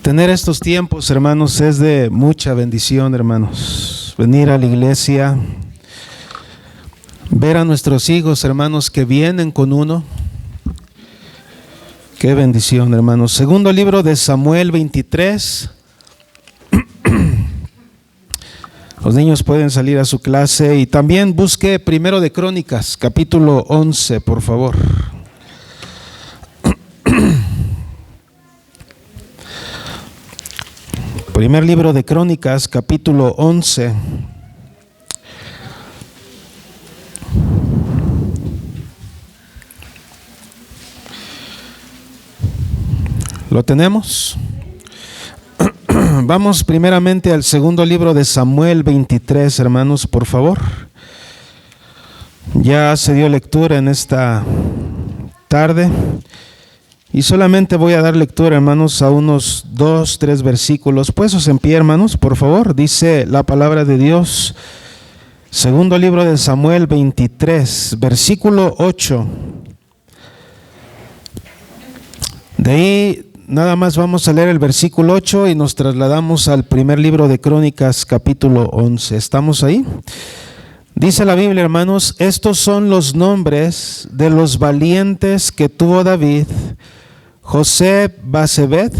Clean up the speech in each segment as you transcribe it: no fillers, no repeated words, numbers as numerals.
Tener estos tiempos, hermanos, es de mucha bendición, hermanos. Venir a la iglesia, ver a nuestros hijos, hermanos, que vienen con uno. Qué bendición, hermanos. Segundo libro de Samuel 23. Los niños pueden salir a su clase y también busque Primero de Crónicas, capítulo 11, por favor. Primer libro de Crónicas, capítulo 11. ¿Lo tenemos? Vamos primeramente al segundo libro de Samuel 23, hermanos, por favor. Ya se dio lectura en esta tarde. Y solamente voy a dar lectura, hermanos, a unos 2, 3 versículos. Puestos en pie, hermanos, por favor. Dice la palabra de Dios, segundo libro de Samuel 23, versículo 8. De ahí nada más vamos a leer el versículo 8 y nos trasladamos al primer libro de Crónicas, capítulo 11. ¿Estamos ahí? Dice la Biblia, hermanos: estos son los nombres de los valientes que tuvo David: José Basebet,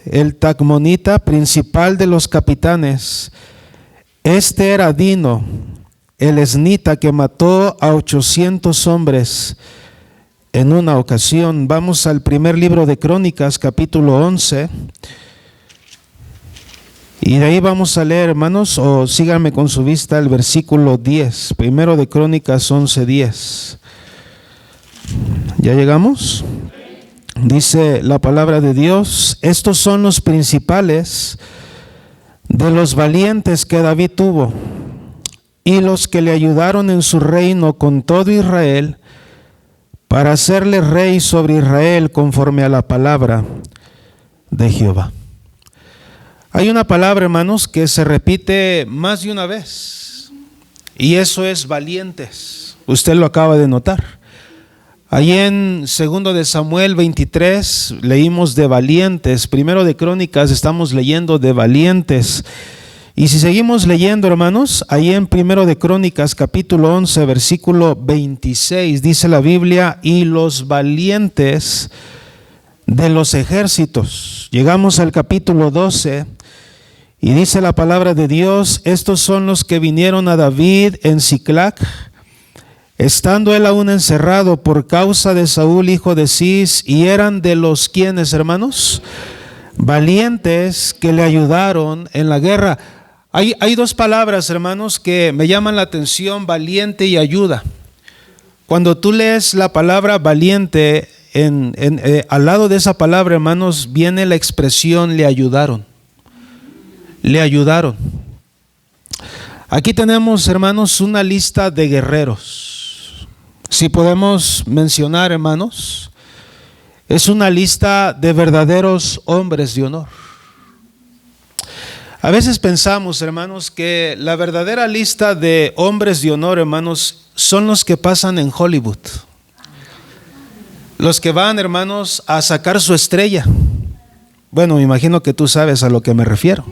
el Tacmonita, principal de los capitanes. Este era Dino, el esnita, que mató a 800 hombres en una ocasión. Vamos al primer libro de Crónicas, capítulo 11. Y de ahí vamos a leer, hermanos, o síganme con su vista, el versículo 10. Primero de Crónicas 11:10. ¿Ya llegamos? Dice la palabra de Dios: estos son los principales de los valientes que David tuvo, y los que le ayudaron en su reino con todo Israel, para hacerle rey sobre Israel conforme a la palabra de Jehová. Hay una palabra, hermanos, que se repite más de una vez, y eso es valientes. Usted lo acaba de notar. Ahí en segundo de Samuel 23 leímos de valientes. Primero de Crónicas estamos leyendo de valientes. Y si seguimos leyendo, hermanos, ahí en primero de Crónicas capítulo 11 versículo 26 dice la Biblia: y los valientes de los ejércitos. Llegamos al capítulo 12 y dice la palabra de Dios: estos son los que vinieron a David en Siclac, estando él aún encerrado por causa de Saúl, hijo de Cis, y eran de los quienes, hermanos, valientes que le ayudaron en la guerra. Hay dos palabras, hermanos, que me llaman la atención: valiente y ayuda. Cuando tú lees la palabra valiente, al lado de esa palabra, hermanos, viene la expresión le ayudaron. Le ayudaron. Aquí tenemos, hermanos, una lista de guerreros. Si podemos mencionar, hermanos, es una lista de verdaderos hombres de honor. A veces pensamos, hermanos, que la verdadera lista de hombres de honor, hermanos, son los que pasan en Hollywood. Los que van, hermanos, a sacar su estrella. Bueno, me imagino que tú sabes a lo que me refiero.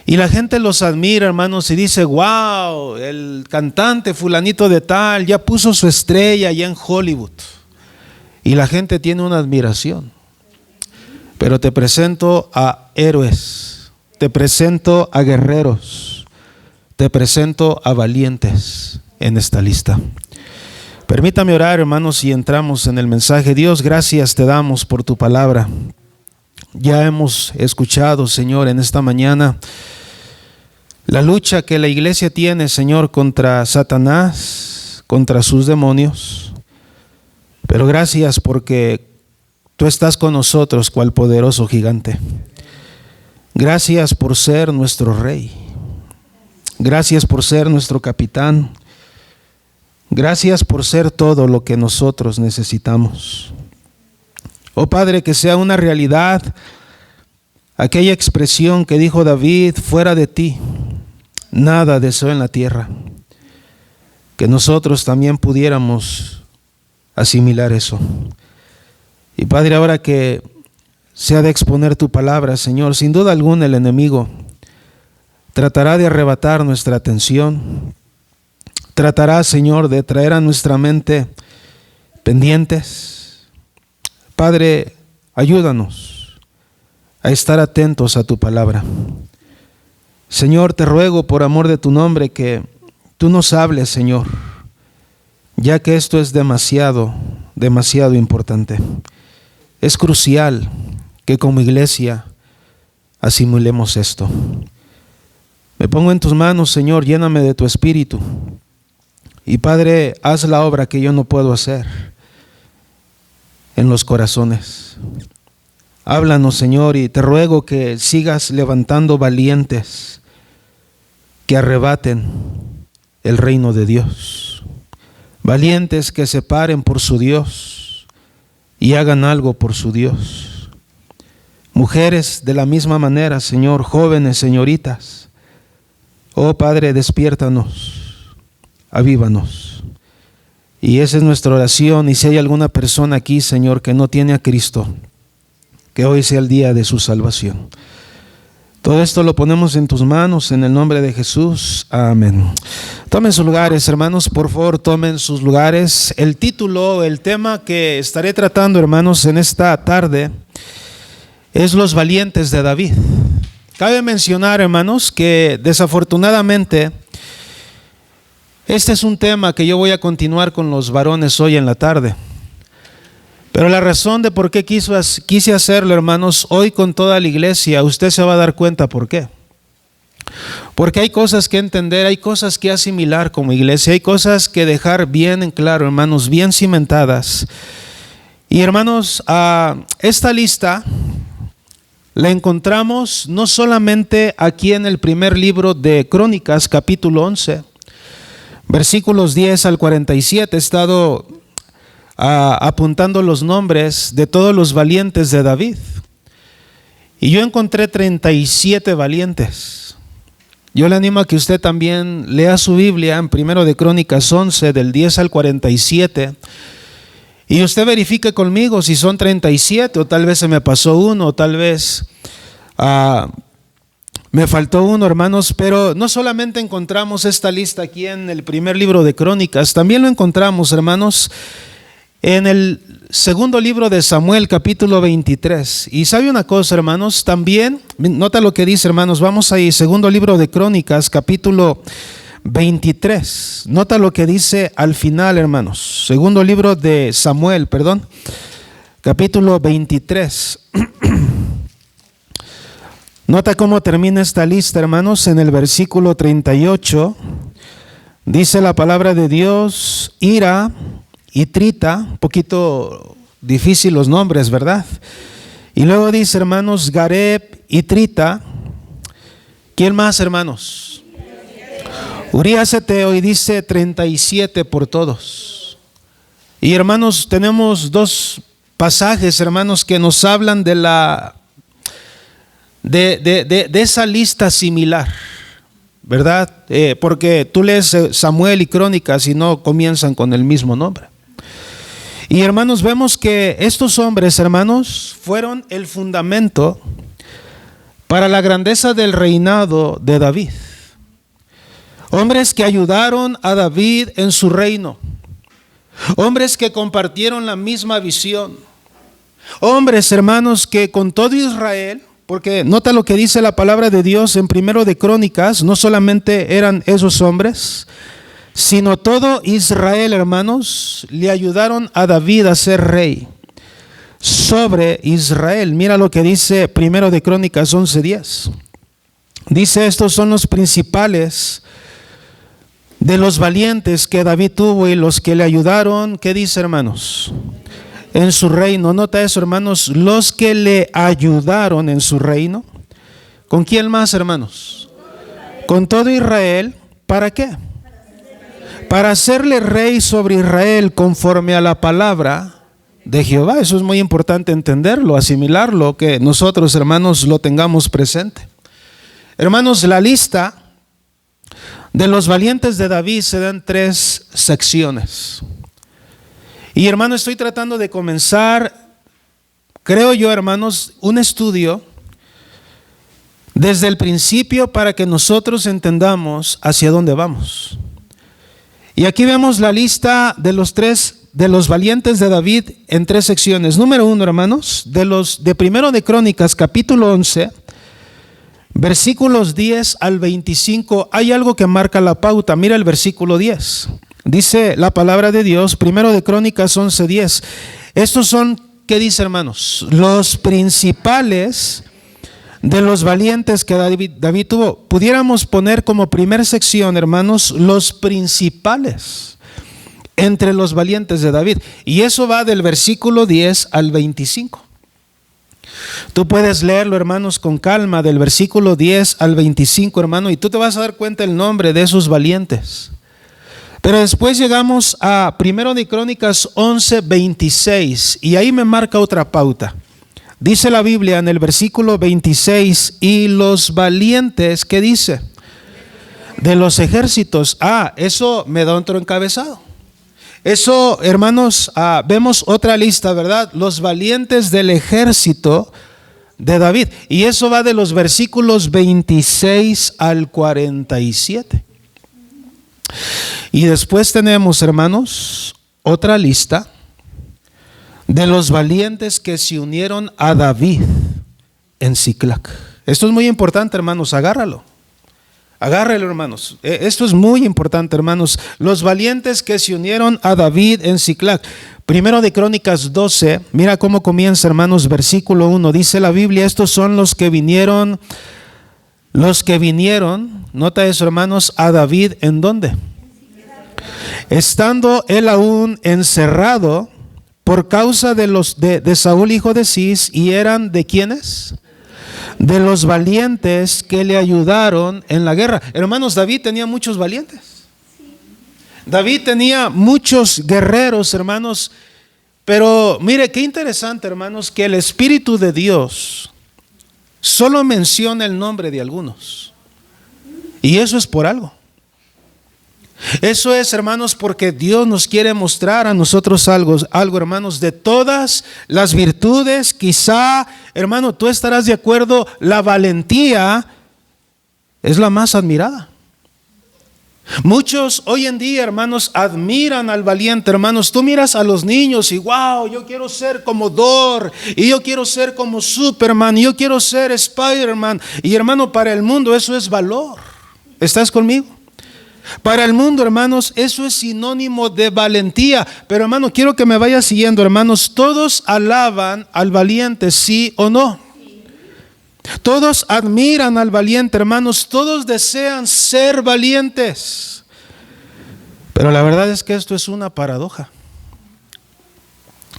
Y la gente los admira, hermanos, y dice: wow, el cantante fulanito de tal ya puso su estrella allá en Hollywood. Y la gente tiene una admiración. Pero te presento a héroes, te presento a guerreros, te presento a valientes en esta lista. Permítame orar, hermanos, y entramos en el mensaje. Dios, gracias te damos por tu palabra. Ya hemos escuchado, Señor, en esta mañana la lucha que la iglesia tiene, Señor, contra Satanás, contra sus demonios. Pero gracias porque tú estás con nosotros cual poderoso gigante. Gracias por ser nuestro rey. Gracias por ser nuestro capitán. Gracias por ser todo lo que nosotros necesitamos. Oh Padre, que sea una realidad aquella expresión que dijo David: fuera de ti nada deseo en la tierra. Que nosotros también pudiéramos asimilar eso. Y Padre, ahora que se ha de exponer tu palabra, Señor. Sin duda alguna el enemigo tratará de arrebatar nuestra atención. Tratará, Señor, de traer a nuestra mente pendientes. Padre, ayúdanos a estar atentos a tu palabra. Señor, te ruego por amor de tu nombre que tú nos hables, Señor, ya que esto es demasiado importante. Es crucial que como iglesia asimilemos esto. Me pongo en tus manos, Señor, lléname de tu espíritu. Y Padre, haz la obra que yo no puedo hacer en los corazones. Háblanos, Señor, y te ruego que sigas levantando valientes que arrebaten el reino de Dios. Valientes que se paren por su Dios y hagan algo por su Dios. Mujeres de la misma manera, Señor, jóvenes, señoritas. Oh Padre, despiértanos, avívanos. Y esa es nuestra oración. Y si hay alguna persona aquí, Señor, que no tiene a Cristo, que hoy sea el día de su salvación. Todo esto lo ponemos en tus manos, en el nombre de Jesús. Amén. Tomen sus lugares, hermanos, por favor, tomen sus lugares. El título, el tema que estaré tratando, hermanos, en esta tarde es los valientes de David. Cabe mencionar, hermanos, que desafortunadamente este es un tema que yo voy a continuar con los varones hoy en la tarde. Pero la razón de por qué quise hacerlo, hermanos, hoy con toda la iglesia, usted se va a dar cuenta por qué. Porque hay cosas que entender, hay cosas que asimilar como iglesia, hay cosas que dejar bien en claro, hermanos, bien cimentadas. Y hermanos, esta lista la encontramos no solamente aquí en el primer libro de Crónicas, capítulo 11, versículos 10 al 47, he estado apuntando los nombres de todos los valientes de David. Y yo encontré 37 valientes. Yo le animo a que usted también lea su Biblia en primero de Crónicas 11, del 10 al 47. Y usted verifique conmigo si son 37 o tal vez se me pasó uno o tal vez me faltó uno, hermanos. Pero no solamente encontramos esta lista aquí en el primer libro de Crónicas, también lo encontramos, hermanos, en el segundo libro de Samuel, capítulo 23. Y sabe una cosa, hermanos, también, nota lo que dice, hermanos, vamos ahí, segundo libro de Crónicas, capítulo 23. Nota lo que dice al final, hermanos. Segundo libro de Samuel, capítulo 23. Nota cómo termina esta lista, hermanos, en el versículo 38. Dice la palabra de Dios: Ira y Trita, un poquito difícil los nombres, ¿verdad? Y luego dice, hermanos, Gareb y Trita. ¿Quién más, hermanos? Urías Eteo, y dice 37 por todos. Y hermanos, tenemos dos pasajes, hermanos, que nos hablan de esa lista similar, ¿verdad? Porque tú lees Samuel y Crónicas y no comienzan con el mismo nombre. Y hermanos, vemos que estos hombres, hermanos, fueron el fundamento para la grandeza del reinado de David. Hombres que ayudaron a David en su reino. Hombres que compartieron la misma visión. Hombres, hermanos, que con todo Israel, porque nota lo que dice la palabra de Dios en primero de Crónicas, no solamente eran esos hombres, sino todo Israel, hermanos, le ayudaron a David a ser rey sobre Israel. Mira lo que dice primero de Crónicas 11:10. Dice, estos son los principales de los valientes que David tuvo y los que le ayudaron. ¿Qué dice, hermanos? En su reino. Nota eso, hermanos, los que le ayudaron en su reino. ¿Con quién más, hermanos? Con todo Israel. ¿Para qué? Para hacerle rey sobre Israel conforme a la palabra de Jehová. Eso es muy importante entenderlo, asimilarlo, que nosotros, hermanos, lo tengamos presente. Hermanos, la lista de los valientes de David se da en 3 secciones. Y hermano, estoy tratando de comenzar creo yo, hermanos, un estudio desde el principio para que nosotros entendamos hacia dónde vamos. Y aquí vemos la lista de los valientes de David en 3 secciones. Número 1, hermanos, de Primero de Crónicas, capítulo 11, versículos 10 al 25, hay algo que marca la pauta. Mira el versículo 10. Dice la palabra de Dios, Primero de Crónicas 11:10. Estos son, ¿qué dice, hermanos? Los principales de los valientes que David tuvo. Pudiéramos poner como primera sección, hermanos, los principales entre los valientes de David. Y eso va del versículo 10 al 25. Tú puedes leerlo, hermanos, con calma, del versículo 10 al 25, hermano, y tú te vas a dar cuenta el nombre de esos valientes. Pero después llegamos a Primero de Crónicas 11:26, y ahí me marca otra pauta. Dice la Biblia en el versículo 26, y los valientes, ¿qué dice? De los ejércitos. Eso me da otro encabezado. Eso, hermanos, vemos otra lista, ¿verdad? Los valientes del ejército de David. Y eso va de los versículos 26 al 47. Y después tenemos, hermanos, otra lista de los valientes que se unieron a David en Siclac. Esto es muy importante, hermanos, agárralo, hermanos. Esto es muy importante, hermanos. Los valientes que se unieron a David en Siclac. Primero de Crónicas 12, mira cómo comienza, hermanos, versículo 1. Dice la Biblia, estos son los que vinieron, nota eso, hermanos, a David, ¿en dónde? Estando él aún encerrado por causa de Saúl, hijo de Cis, y eran ¿de quiénes? De los valientes que le ayudaron en la guerra. Hermanos, David tenía muchos valientes. David tenía muchos guerreros, hermanos. Pero mire, qué interesante, hermanos, que el Espíritu de Dios solo menciona el nombre de algunos. Y eso es por algo. Eso es, hermanos, porque Dios nos quiere mostrar a nosotros algo, hermanos, de todas las virtudes. Quizá, hermano, tú estarás de acuerdo, la valentía es la más admirada. Muchos hoy en día, hermanos, admiran al valiente, hermanos. Tú miras a los niños y wow, yo quiero ser como Thor, y yo quiero ser como Superman, y yo quiero ser Spider-Man. Y hermano, para el mundo eso es valor. ¿Estás conmigo? Para el mundo, hermanos, eso es sinónimo de valentía. Pero, hermano, quiero que me vaya siguiendo, hermanos. Todos alaban al valiente, ¿sí o no? Todos admiran al valiente, hermanos. Todos desean ser valientes. Pero la verdad es que esto es una paradoja.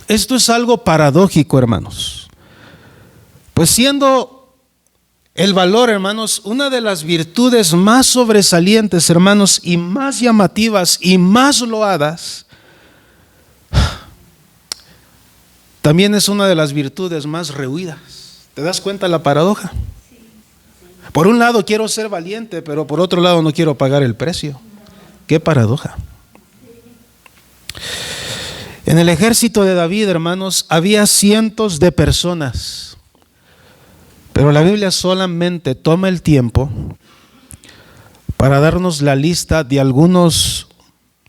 Esto es algo paradójico, hermanos. Pues siendo el valor, hermanos, una de las virtudes más sobresalientes, hermanos, y más llamativas y más loadas, también es una de las virtudes más rehuidas. ¿Te das cuenta la paradoja? Por un lado quiero ser valiente, pero por otro lado no quiero pagar el precio. ¡Qué paradoja! En el ejército de David, hermanos, había cientos de personas. Pero la Biblia solamente toma el tiempo para darnos la lista de algunos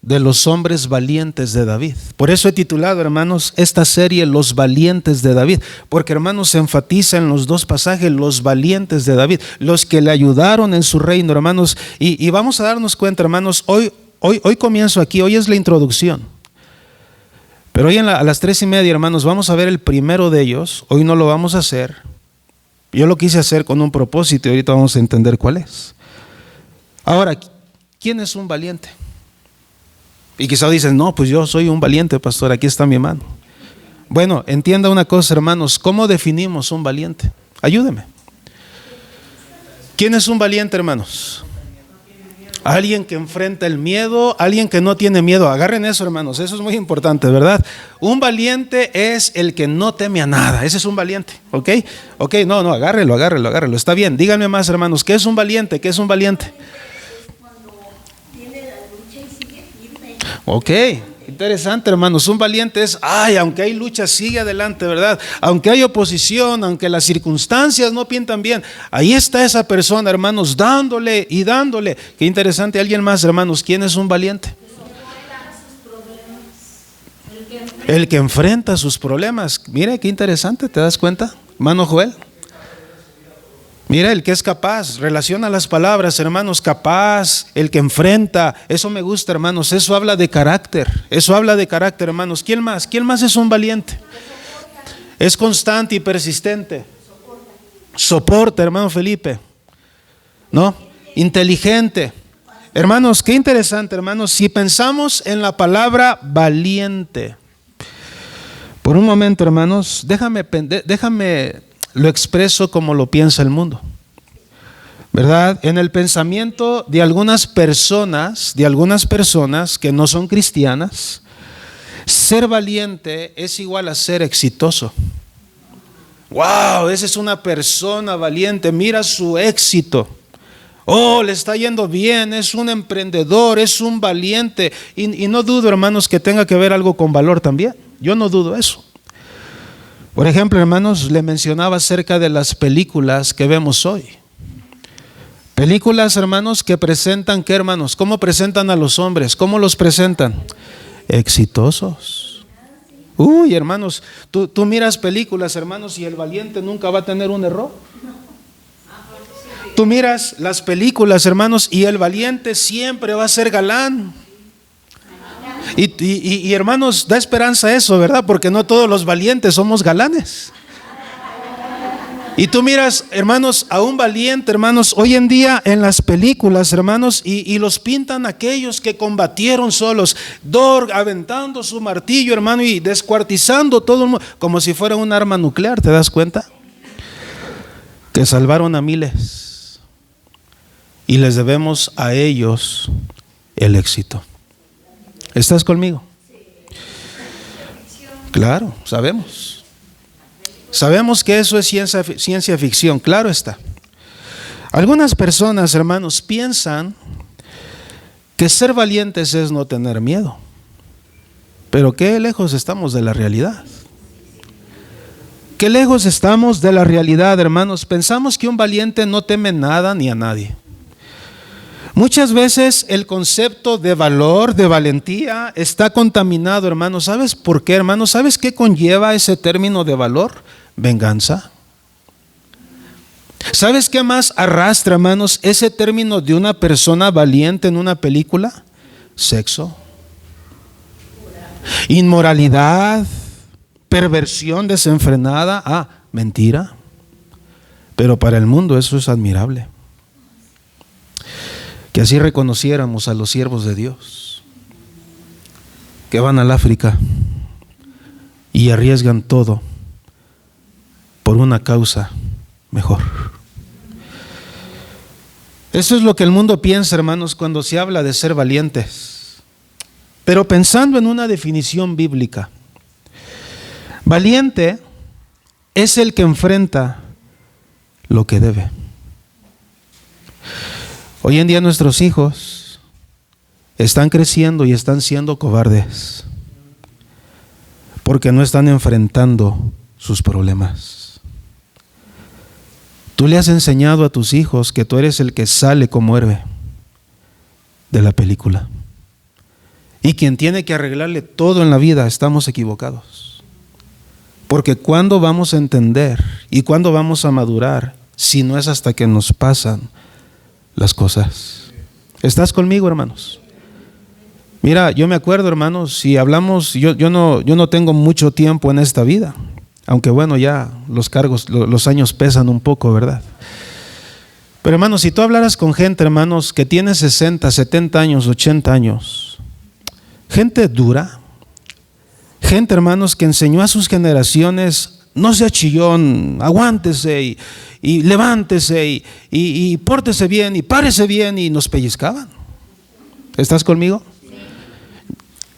de los hombres valientes de David. Por eso he titulado, hermanos, esta serie Los valientes de David, porque, hermanos, se enfatiza en los dos pasajes, los valientes de David, los que le ayudaron en su reino, hermanos. Y vamos a darnos cuenta, hermanos, hoy comienzo aquí, hoy es la introducción. Pero hoy a las 3:30, hermanos, vamos a ver el primero de ellos. Hoy no lo vamos a hacer. Yo lo quise hacer con un propósito y ahorita vamos a entender cuál es. Ahora, ¿quién es un valiente? Y quizá dicen, no, pues yo soy un valiente, pastor, aquí está mi mano. Bueno, entienda una cosa, hermanos, ¿cómo definimos un valiente? Ayúdeme. ¿Quién es un valiente, hermanos? Alguien que enfrenta el miedo, alguien que no tiene miedo. Agarren eso, hermanos, eso es muy importante, ¿verdad? Un valiente es el que no teme a nada. Ese es un valiente, ¿ok? Ok, no, agárrelo. Está bien, díganme más, hermanos, ¿qué es un valiente? ¿Qué es un valiente? Cuando tiene la lucha y sigue firme. Ok, Interesante, hermanos. Un valiente es, aunque hay lucha, sigue adelante, ¿verdad? Aunque hay oposición, aunque las circunstancias no pintan bien, ahí está esa persona, hermanos, dándole y dándole. Qué interesante. ¿Alguien más, hermanos? ¿Quién es un valiente? El que enfrenta sus problemas. Mire, qué interesante, ¿te das cuenta, hermano Joel? Mira, el que es capaz, relaciona las palabras, hermanos, capaz, el que enfrenta, eso me gusta, hermanos, eso habla de carácter, hermanos. ¿Quién más? ¿Quién más es un valiente? Es constante y persistente. Soporta, hermano Felipe, ¿no? Inteligente. Hermanos, qué interesante, hermanos, si pensamos en la palabra valiente, por un momento, hermanos, déjame lo expreso como lo piensa el mundo, ¿verdad? En el pensamiento de algunas personas que no son cristianas, ser valiente es igual a ser exitoso. ¡Wow! Esa es una persona valiente, mira su éxito. Oh, le está yendo bien, es un emprendedor, es un valiente. Y no dudo, hermanos, que tenga que ver algo con valor también. Yo no dudo eso. Por ejemplo, hermanos, le mencionaba acerca de las películas que vemos hoy. Películas, hermanos, que presentan, ¿qué, hermanos? ¿Cómo presentan a los hombres? ¿Cómo los presentan? Exitosos. Uy, hermanos, tú miras películas, hermanos, y el valiente nunca va a tener un error. Tú miras las películas, hermanos, y el valiente siempre va a ser galán. Y hermanos, da esperanza eso, ¿verdad? Porque no todos los valientes somos galanes. Y tú miras, hermanos, a un valiente, hermanos, hoy en día en las películas, hermanos, y los pintan aquellos que combatieron solos, aventando su martillo, hermano, y descuartizando todo el mundo, como si fuera un arma nuclear, ¿te das cuenta? Que salvaron a miles. Y les debemos a ellos el éxito. ¿Estás conmigo? Claro, sabemos. Sabemos que eso es ciencia ficción, claro está. Algunas personas, hermanos, piensan que ser valientes es no tener miedo. Pero qué lejos estamos de la realidad. Qué lejos estamos de la realidad, hermanos. Pensamos que un valiente no teme nada ni a nadie. Muchas veces el concepto de valor, de valentía, está contaminado, hermanos. ¿Sabes por qué, hermanos? ¿Sabes qué conlleva ese término de valor? Venganza. ¿Sabes qué más arrastra, hermanos, ese término de una persona valiente en una película? Sexo, inmoralidad, perversión desenfrenada, mentira. Pero para el mundo eso es admirable. Que así reconociéramos a los siervos de Dios que van al África y arriesgan todo por una causa mejor. Eso es lo que el mundo piensa, hermanos, cuando se habla de ser valientes. Pero pensando en una definición bíblica, valiente es el que enfrenta lo que debe. Hoy en día nuestros hijos están creciendo y están siendo cobardes porque no están enfrentando sus problemas. Tú le has enseñado a tus hijos que tú eres el que sale como héroe de la película y quien tiene que arreglarle todo en la vida. Estamos equivocados, porque ¿cuándo vamos a entender y cuándo vamos a madurar si no es hasta que nos pasan las cosas? ¿Estás conmigo, hermanos? Mira, yo me acuerdo, hermanos, si hablamos, yo no tengo mucho tiempo en esta vida, aunque bueno, ya los años pesan un poco, ¿verdad? Pero hermanos, si tú hablaras con gente, hermanos, que tiene 60, 70 años, 80 años, gente dura, gente, hermanos, que enseñó a sus generaciones: no sea chillón, aguántese y levántese y pórtese bien y párese bien, y nos pellizcaban. ¿Estás conmigo?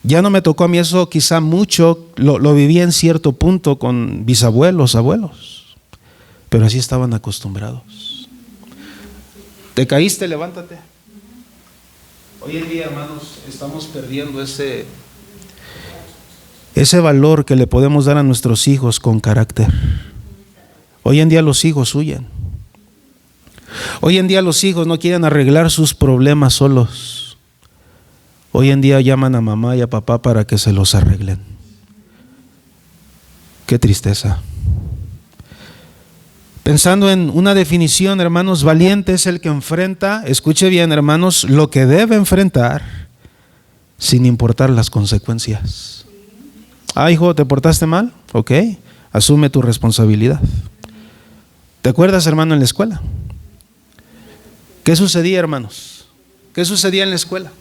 Ya no me tocó a mí eso, quizá mucho, lo viví en cierto punto con bisabuelos, abuelos, pero así estaban acostumbrados. ¿Te caíste? Levántate. Hoy en día, hermanos, estamos perdiendo ese valor que le podemos dar a nuestros hijos con carácter. Hoy en día los hijos huyen. Hoy en día los hijos no quieren arreglar sus problemas solos. Hoy en día llaman a mamá y a papá para que se los arreglen. Qué tristeza. Pensando en una definición, hermanos, valiente es el que enfrenta, escuche bien, hermanos, lo que debe enfrentar sin importar las consecuencias. Hijo, ¿te portaste mal? Ok, asume tu responsabilidad. ¿Te acuerdas, hermano, en la escuela? ¿Qué sucedía, hermanos? ¿Qué sucedía en la escuela?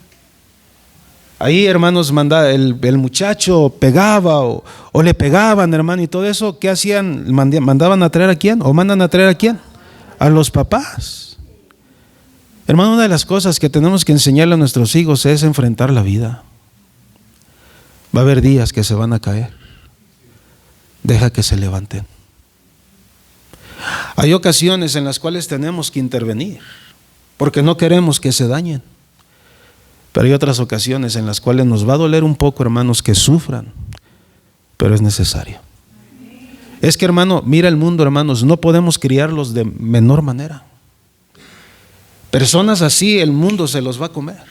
Ahí, hermanos, el muchacho pegaba o le pegaban, hermano, y todo eso. ¿Qué hacían? ¿Mandaban a traer a quién? ¿O mandan a traer a quién? A los papás. Hermano, una de las cosas que tenemos que enseñarle a nuestros hijos es enfrentar la vida. Va a haber días que se van a caer. Deja que se levanten. Hay ocasiones en las cuales tenemos que intervenir porque no queremos que se dañen. Pero hay otras ocasiones en las cuales nos va a doler un poco, hermanos, que sufran, pero es necesario. Es que, hermano, mira el mundo, hermanos, no podemos criarlos de menor manera. Personas así, el mundo se los va a comer.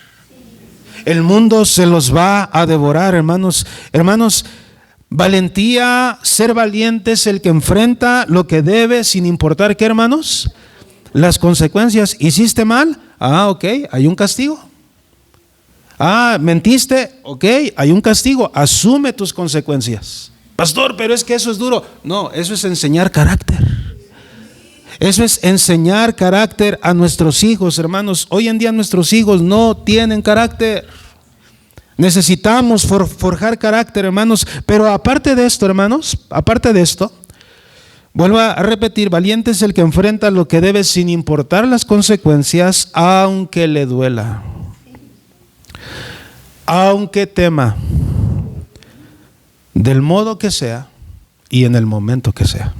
El mundo se los va a devorar, hermanos. Hermanos, valentía, ser valiente es el que enfrenta lo que debe sin importar qué, hermanos, las consecuencias. ¿Hiciste mal? Ok, hay un castigo. ¿Mentiste? Ok, hay un castigo. Asume tus consecuencias. Pastor, pero es que eso es duro. No, eso es enseñar carácter. Eso es enseñar carácter a nuestros hijos, hermanos. Hoy en día nuestros hijos no tienen carácter. Necesitamos forjar carácter, hermanos. Pero aparte de esto, hermanos, aparte de esto, vuelvo a repetir, valiente es el que enfrenta lo que debe sin importar las consecuencias, aunque le duela. Aunque tema, del modo que sea y en el momento que sea.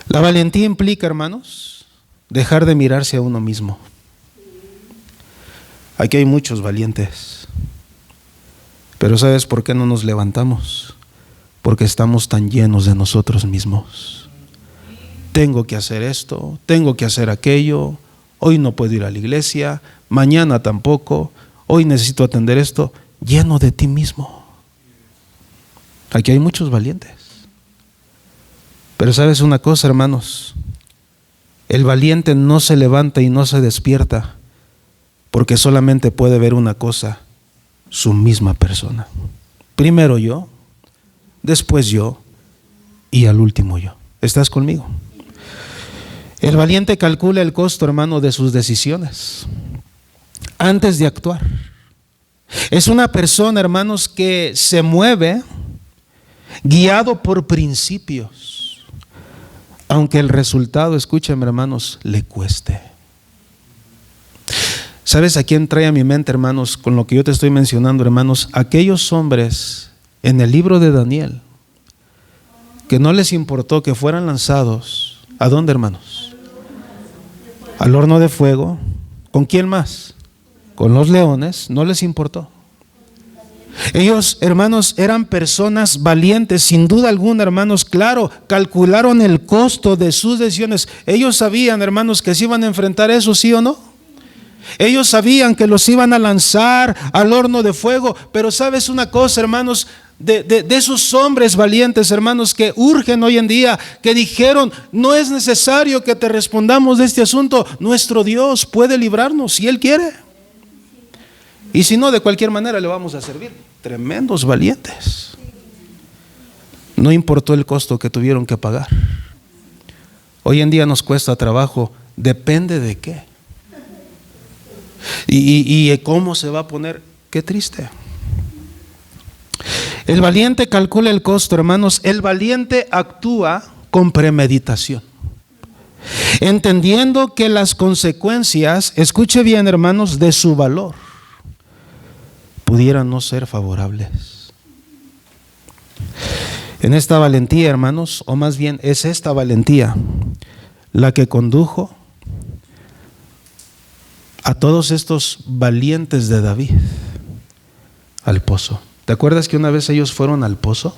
La valentía implica, hermanos, dejar de mirarse a uno mismo. Aquí hay muchos valientes, pero ¿sabes por qué no nos levantamos? Porque estamos tan llenos de nosotros mismos. Tengo que hacer esto, tengo que hacer aquello, hoy no puedo ir a la iglesia, mañana tampoco. Hoy necesito atender esto, lleno de ti mismo. Aquí hay muchos valientes. Pero ¿sabes una cosa, hermanos? El valiente no se levanta y no se despierta porque solamente puede ver una cosa, su misma persona. Primero yo, después yo y al último yo. ¿Estás conmigo? El valiente calcula el costo, hermano, de sus decisiones antes de actuar. Es una persona, hermanos, que se mueve guiado por principios, aunque el resultado, escúchame, hermanos, le cueste. ¿Sabes a quién trae a mi mente, hermanos, con lo que yo te estoy mencionando, hermanos? Aquellos hombres en el libro de Daniel que no les importó que fueran lanzados. ¿A dónde, hermanos? Al horno de fuego. ¿Con quién más? Con los leones. No les importó. Ellos, hermanos, eran personas valientes, sin duda alguna, hermanos. Claro, calcularon el costo de sus decisiones. Ellos sabían, hermanos, que se iban a enfrentar eso, ¿sí o no? Ellos sabían que los iban a lanzar al horno de fuego. Pero ¿sabes una cosa, hermanos? De esos hombres valientes, hermanos, que urgen hoy en día, que dijeron: no es necesario que te respondamos de este asunto. Nuestro Dios puede librarnos si Él quiere. Y si no, de cualquier manera le vamos a servir. Tremendos valientes. No importó el costo que tuvieron que pagar. Hoy en día nos cuesta trabajo. Depende de qué. Y cómo se va a poner. Qué triste. El valiente calcula el costo, hermanos. El valiente actúa con premeditación, entendiendo que las consecuencias, escuche bien, hermanos, de su valor pudieran no ser favorables. En esta valentía, hermanos, o más bien es esta valentía la que condujo a todos estos valientes de David al pozo. ¿Te acuerdas que una vez ellos fueron al pozo?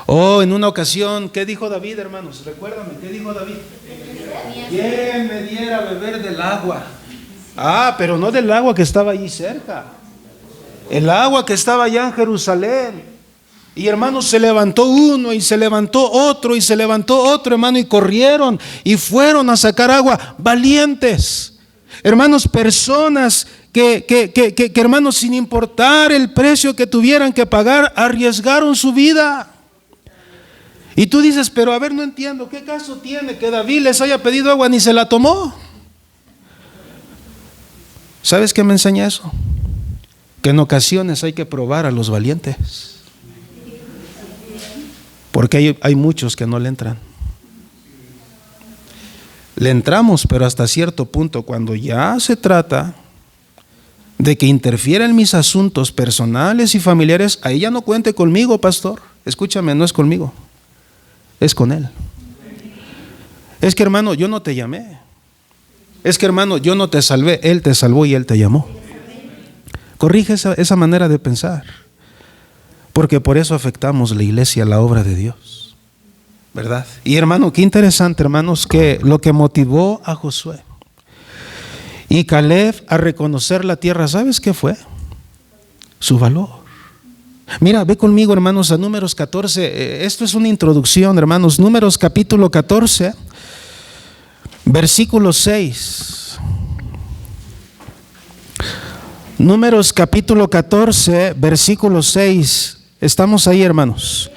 En una ocasión, ¿qué dijo David, hermanos? Recuérdame, ¿qué dijo David? ¿Quién me diera a beber del agua? Pero no del agua que estaba allí cerca. El agua que estaba allá en Jerusalén. Y hermanos, se levantó uno y se levantó otro y se levantó otro, hermano, y corrieron y fueron a sacar agua, valientes. Hermanos, personas que hermanos, sin importar el precio que tuvieran que pagar, arriesgaron su vida. Y tú dices, pero a ver, no entiendo, ¿qué caso tiene que David les haya pedido agua ni se la tomó? ¿Sabes qué me enseña eso? Que en ocasiones hay que probar a los valientes. Porque hay muchos que no le entran. Le entramos, pero hasta cierto punto, cuando ya se trata de que interfiera en mis asuntos personales y familiares, ahí ya no cuente conmigo, pastor. Escúchame, no es conmigo, es con Él. Es que, hermano, yo no te llamé. Es que, hermano, yo no te salvé, Él te salvó y Él te llamó. Corrige esa manera de pensar, porque por eso afectamos la iglesia, la obra de Dios, ¿verdad? Y hermano, qué interesante, hermanos, que lo que motivó a Josué y Caleb a reconocer la tierra, ¿sabes qué fue? Su valor. Mira, ve conmigo, hermanos, a Números 14. Esto es una introducción, hermanos. Números capítulo 14, versículo 6. Números capítulo 14, versículo 6. Estamos ahí, hermanos.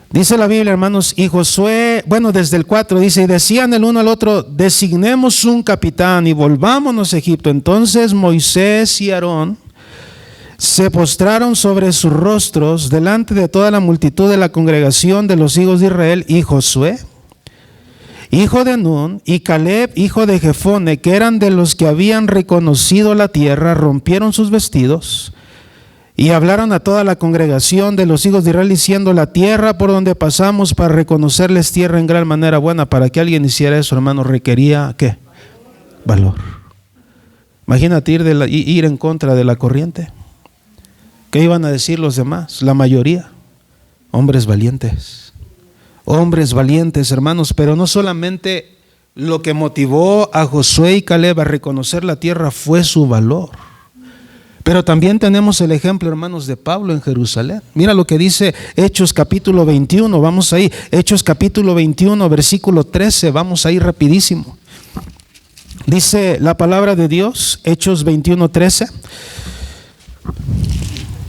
Dice la Biblia, hermanos, y Josué, desde el 4 dice, y decían el uno al otro, designemos un capitán y volvámonos a Egipto. Entonces Moisés y Aarón se postraron sobre sus rostros delante de toda la multitud de la congregación de los hijos de Israel, y Josué, hijo de Nun, y Caleb, hijo de Jefone, que eran de los que habían reconocido la tierra, rompieron sus vestidos y hablaron a toda la congregación de los hijos de Israel, diciendo, la tierra por donde pasamos para reconocerles tierra en gran manera buena. Para que alguien hiciera eso, hermano, requería, ¿qué? Valor. Imagínate ir en contra de la corriente. ¿Qué iban a decir los demás? La mayoría, hombres valientes. Hombres valientes, hermanos, pero no solamente lo que motivó a Josué y Caleb a reconocer la tierra fue su valor, pero también tenemos el ejemplo, hermanos, de Pablo en Jerusalén. Mira lo que dice Hechos capítulo 21, vamos ahí, Hechos capítulo 21, versículo 13, vamos ahí rapidísimo. Dice la palabra de Dios, Hechos 21, 13.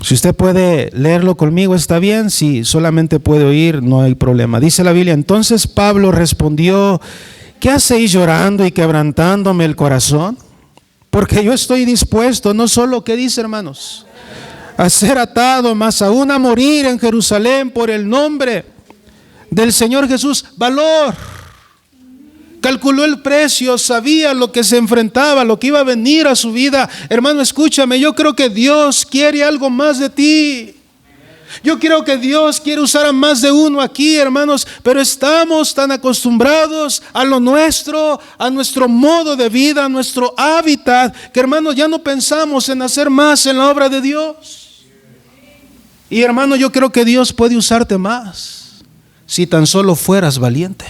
Si usted puede leerlo conmigo está bien, si solamente puede oír no hay problema. Dice la Biblia, entonces Pablo respondió, ¿qué hacéis llorando y quebrantándome el corazón? Porque yo estoy dispuesto, no solo, ¿qué dice, hermanos? A ser atado, más aún a morir en Jerusalén por el nombre del Señor Jesús. Valor. Calculó el precio, sabía lo que se enfrentaba, lo que iba a venir a su vida. Hermano, escúchame, yo creo que Dios quiere algo más de ti. Yo creo que Dios quiere usar a más de uno aquí, hermanos, pero estamos tan acostumbrados a lo nuestro, a nuestro modo de vida, a nuestro hábitat, que, hermanos, ya no pensamos en hacer más en la obra de Dios. Y, hermano, yo creo que Dios puede usarte más si tan solo fueras valiente.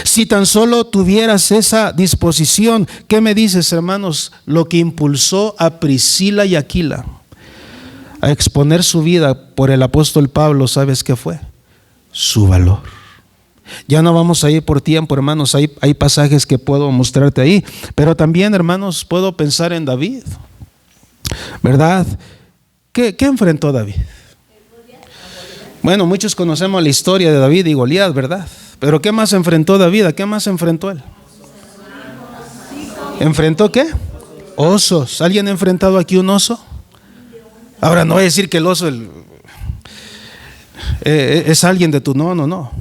Si tan solo tuvieras esa disposición. ¿Qué me dices, hermanos? Lo que impulsó a Priscila y Aquila a exponer su vida por el apóstol Pablo, ¿sabes qué fue? Su valor. Ya no vamos a ir por tiempo, hermanos, hay pasajes que puedo mostrarte ahí, pero también, hermanos, puedo pensar en David, ¿verdad? ¿Qué enfrentó David? Bueno, muchos conocemos la historia de David y Goliat, ¿verdad? Pero ¿qué más enfrentó David? ¿A qué más enfrentó él? ¿Enfrentó qué? Osos. ¿Alguien ha enfrentado aquí un oso? Ahora no voy a decir que el oso es alguien de tu... No.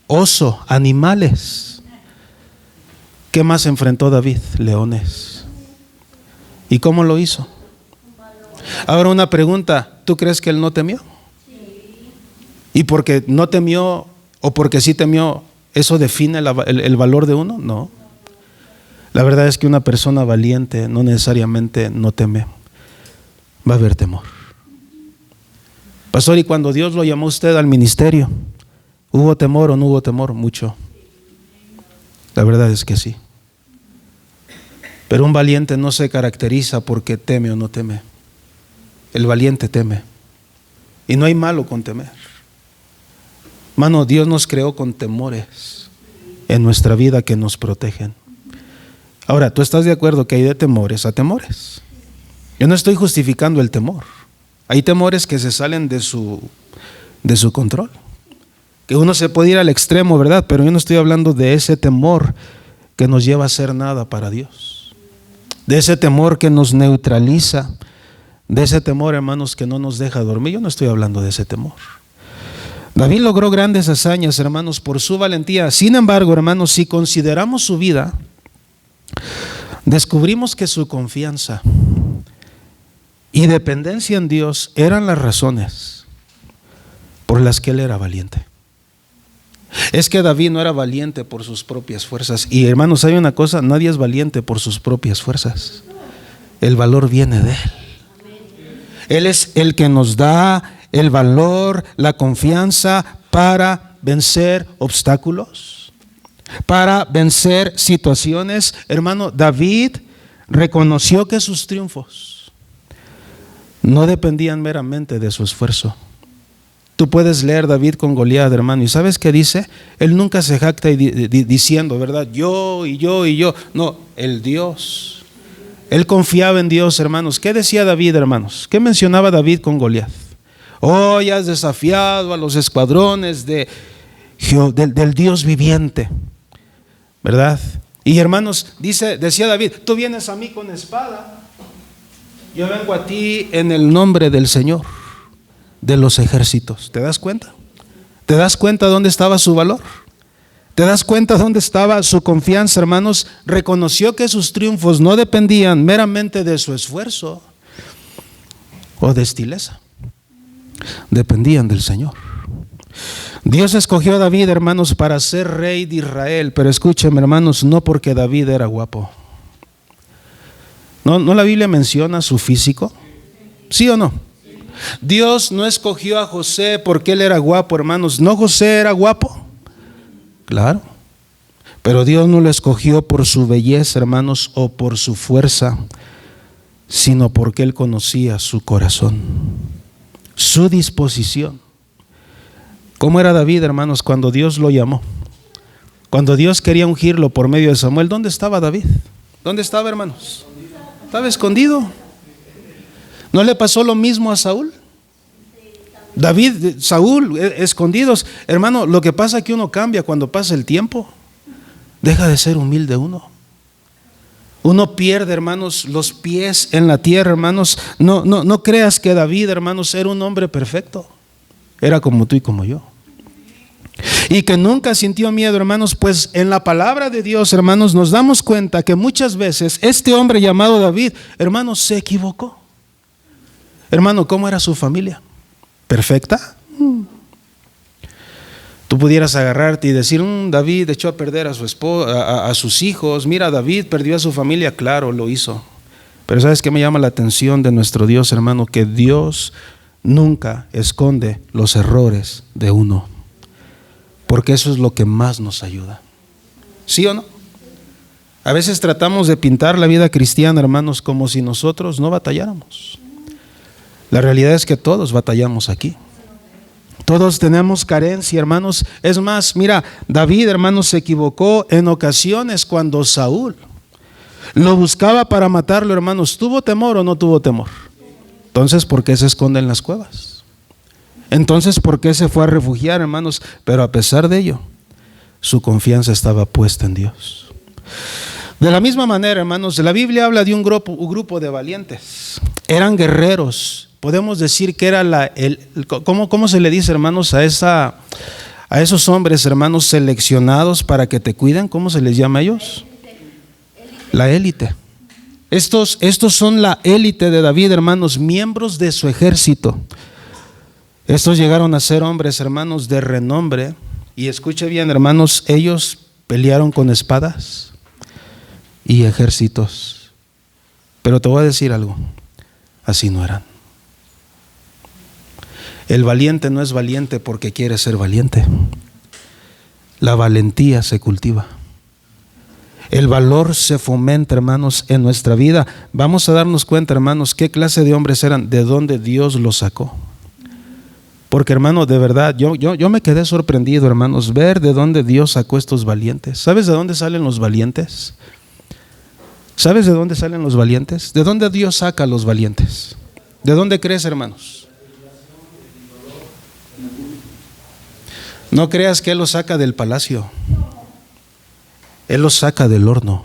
Oso, animales. ¿Qué más enfrentó David? Leones. ¿Y cómo lo hizo? Ahora una pregunta, ¿tú crees que él no temió? ¿Y porque no temió o porque sí temió, eso define el valor de uno? No. La verdad es que una persona valiente no necesariamente no teme. Va a haber temor. Pastor, ¿y cuando Dios lo llamó a usted al ministerio, hubo temor o no hubo temor? Mucho. La verdad es que sí. Pero un valiente no se caracteriza porque teme o no teme. El valiente teme. Y no hay malo con temer. Mano, Dios nos creó con temores en nuestra vida que nos protegen. Ahora, ¿tú estás de acuerdo que hay de temores a temores? Yo no estoy justificando el temor. Hay temores que se salen de su control. Que uno se puede ir al extremo, ¿verdad? Pero yo no estoy hablando de ese temor que nos lleva a hacer nada para Dios. De ese temor que nos neutraliza. De ese temor, hermanos, que no nos deja dormir. Yo no estoy hablando de ese temor. David logró grandes hazañas, hermanos, por su valentía. Sin embargo, hermanos, si consideramos su vida, descubrimos que su confianza y dependencia en Dios eran las razones por las que él era valiente. Es que David no era valiente por sus propias fuerzas. Y hermanos, hay una cosa, nadie es valiente por sus propias fuerzas. El valor viene de él. Él es el que nos da el valor, la confianza para vencer obstáculos, para vencer situaciones. Hermano, David reconoció que sus triunfos no dependían meramente de su esfuerzo. Tú puedes leer David con Goliat, hermano, y ¿sabes qué dice? Él nunca se jacta diciendo, ¿verdad? Yo y yo y yo. No, el Dios. Él confiaba en Dios, hermanos. ¿Qué decía David, hermanos? ¿Qué mencionaba David con Goliat? Oh, ya has desafiado a los escuadrones del Dios viviente, ¿verdad? Y hermanos, decía David, tú vienes a mí con espada, yo vengo a ti en el nombre del Señor de los ejércitos. ¿Te das cuenta? ¿Te das cuenta dónde estaba su valor? ¿Te das cuenta dónde estaba su confianza, hermanos? Reconoció que sus triunfos no dependían meramente de su esfuerzo o de estileza. Dependían del Señor. Dios escogió a David, hermanos, para ser rey de Israel. Pero escúcheme, hermanos, no porque David era guapo. ¿No la Biblia menciona su físico? ¿Sí o no? Dios no escogió a José porque él era guapo, hermanos. ¿No José era guapo? Claro. Pero Dios no lo escogió por su belleza, hermanos, o por su fuerza, sino porque él conocía su corazón, su disposición. ¿Cómo era David, hermanos, cuando Dios lo llamó? Cuando Dios quería ungirlo por medio de Samuel, ¿dónde estaba David? ¿Dónde estaba, hermanos? Estaba escondido. ¿No le pasó lo mismo a Saúl? Saúl, escondidos. Hermano, lo que pasa es que uno cambia cuando pasa el tiempo. Deja de ser humilde uno. Uno pierde, hermanos, los pies en la tierra, hermanos. No creas que David, hermanos, era un hombre perfecto. Era como tú y como yo. Y que nunca sintió miedo, hermanos, pues en la palabra de Dios, hermanos, nos damos cuenta que muchas veces este hombre llamado David, hermanos, se equivocó. Hermano, ¿cómo era su familia? ¿Perfecta? Tú pudieras agarrarte y decir, David echó a perder a su esposa, a sus hijos. Mira, David perdió a su familia. Claro, lo hizo. Pero ¿sabes qué me llama la atención de nuestro Dios, hermano? Que Dios nunca esconde los errores de uno, porque eso es lo que más nos ayuda. ¿Sí o no? A veces tratamos de pintar la vida cristiana, hermanos, como si nosotros no batalláramos. La realidad es que todos batallamos aquí. Todos tenemos carencia, hermanos. Es más, mira, David, hermanos, se equivocó en ocasiones cuando Saúl lo buscaba para matarlo, hermanos. ¿Tuvo temor o no tuvo temor? Entonces, ¿por qué se esconde en las cuevas? Entonces, ¿por qué se fue a refugiar, hermanos? Pero a pesar de ello, su confianza estaba puesta en Dios. De la misma manera, hermanos, la Biblia habla de un grupo de valientes. Eran guerreros. Podemos decir que era ¿cómo se le dice, hermanos, a esos hombres, hermanos, seleccionados para que te cuiden? ¿Cómo se les llama a ellos? La élite. Estos son la élite de David, hermanos, miembros de su ejército. Estos llegaron a ser hombres, hermanos, de renombre. Y escuche bien, hermanos, ellos pelearon con espadas y ejércitos. Pero te voy a decir algo, así no eran. El valiente no es valiente porque quiere ser valiente. La valentía se cultiva. El valor se fomenta, hermanos, en nuestra vida. Vamos a darnos cuenta, hermanos, qué clase de hombres eran, de dónde Dios los sacó. Porque, hermano, de verdad, yo me quedé sorprendido, hermanos, ver de dónde Dios sacó estos valientes. ¿Sabes de dónde salen los valientes? ¿Sabes de dónde salen los valientes? ¿De dónde Dios saca a los valientes? ¿De dónde crees, hermanos? No creas que Él los saca del palacio. Él los saca del horno.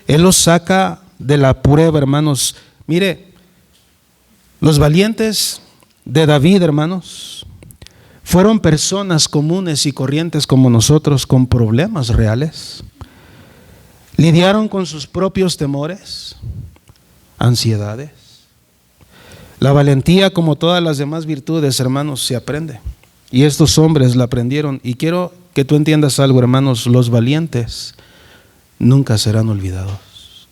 Él los saca de la prueba, hermanos. Mire, los valientes de David, hermanos, fueron personas comunes y corrientes como nosotros, con problemas reales. Lidiaron con sus propios temores, ansiedades. La valentía, como todas las demás virtudes, hermanos, se aprende. Y estos hombres la aprendieron. Y quiero que tú entiendas algo, hermanos: los valientes nunca serán olvidados.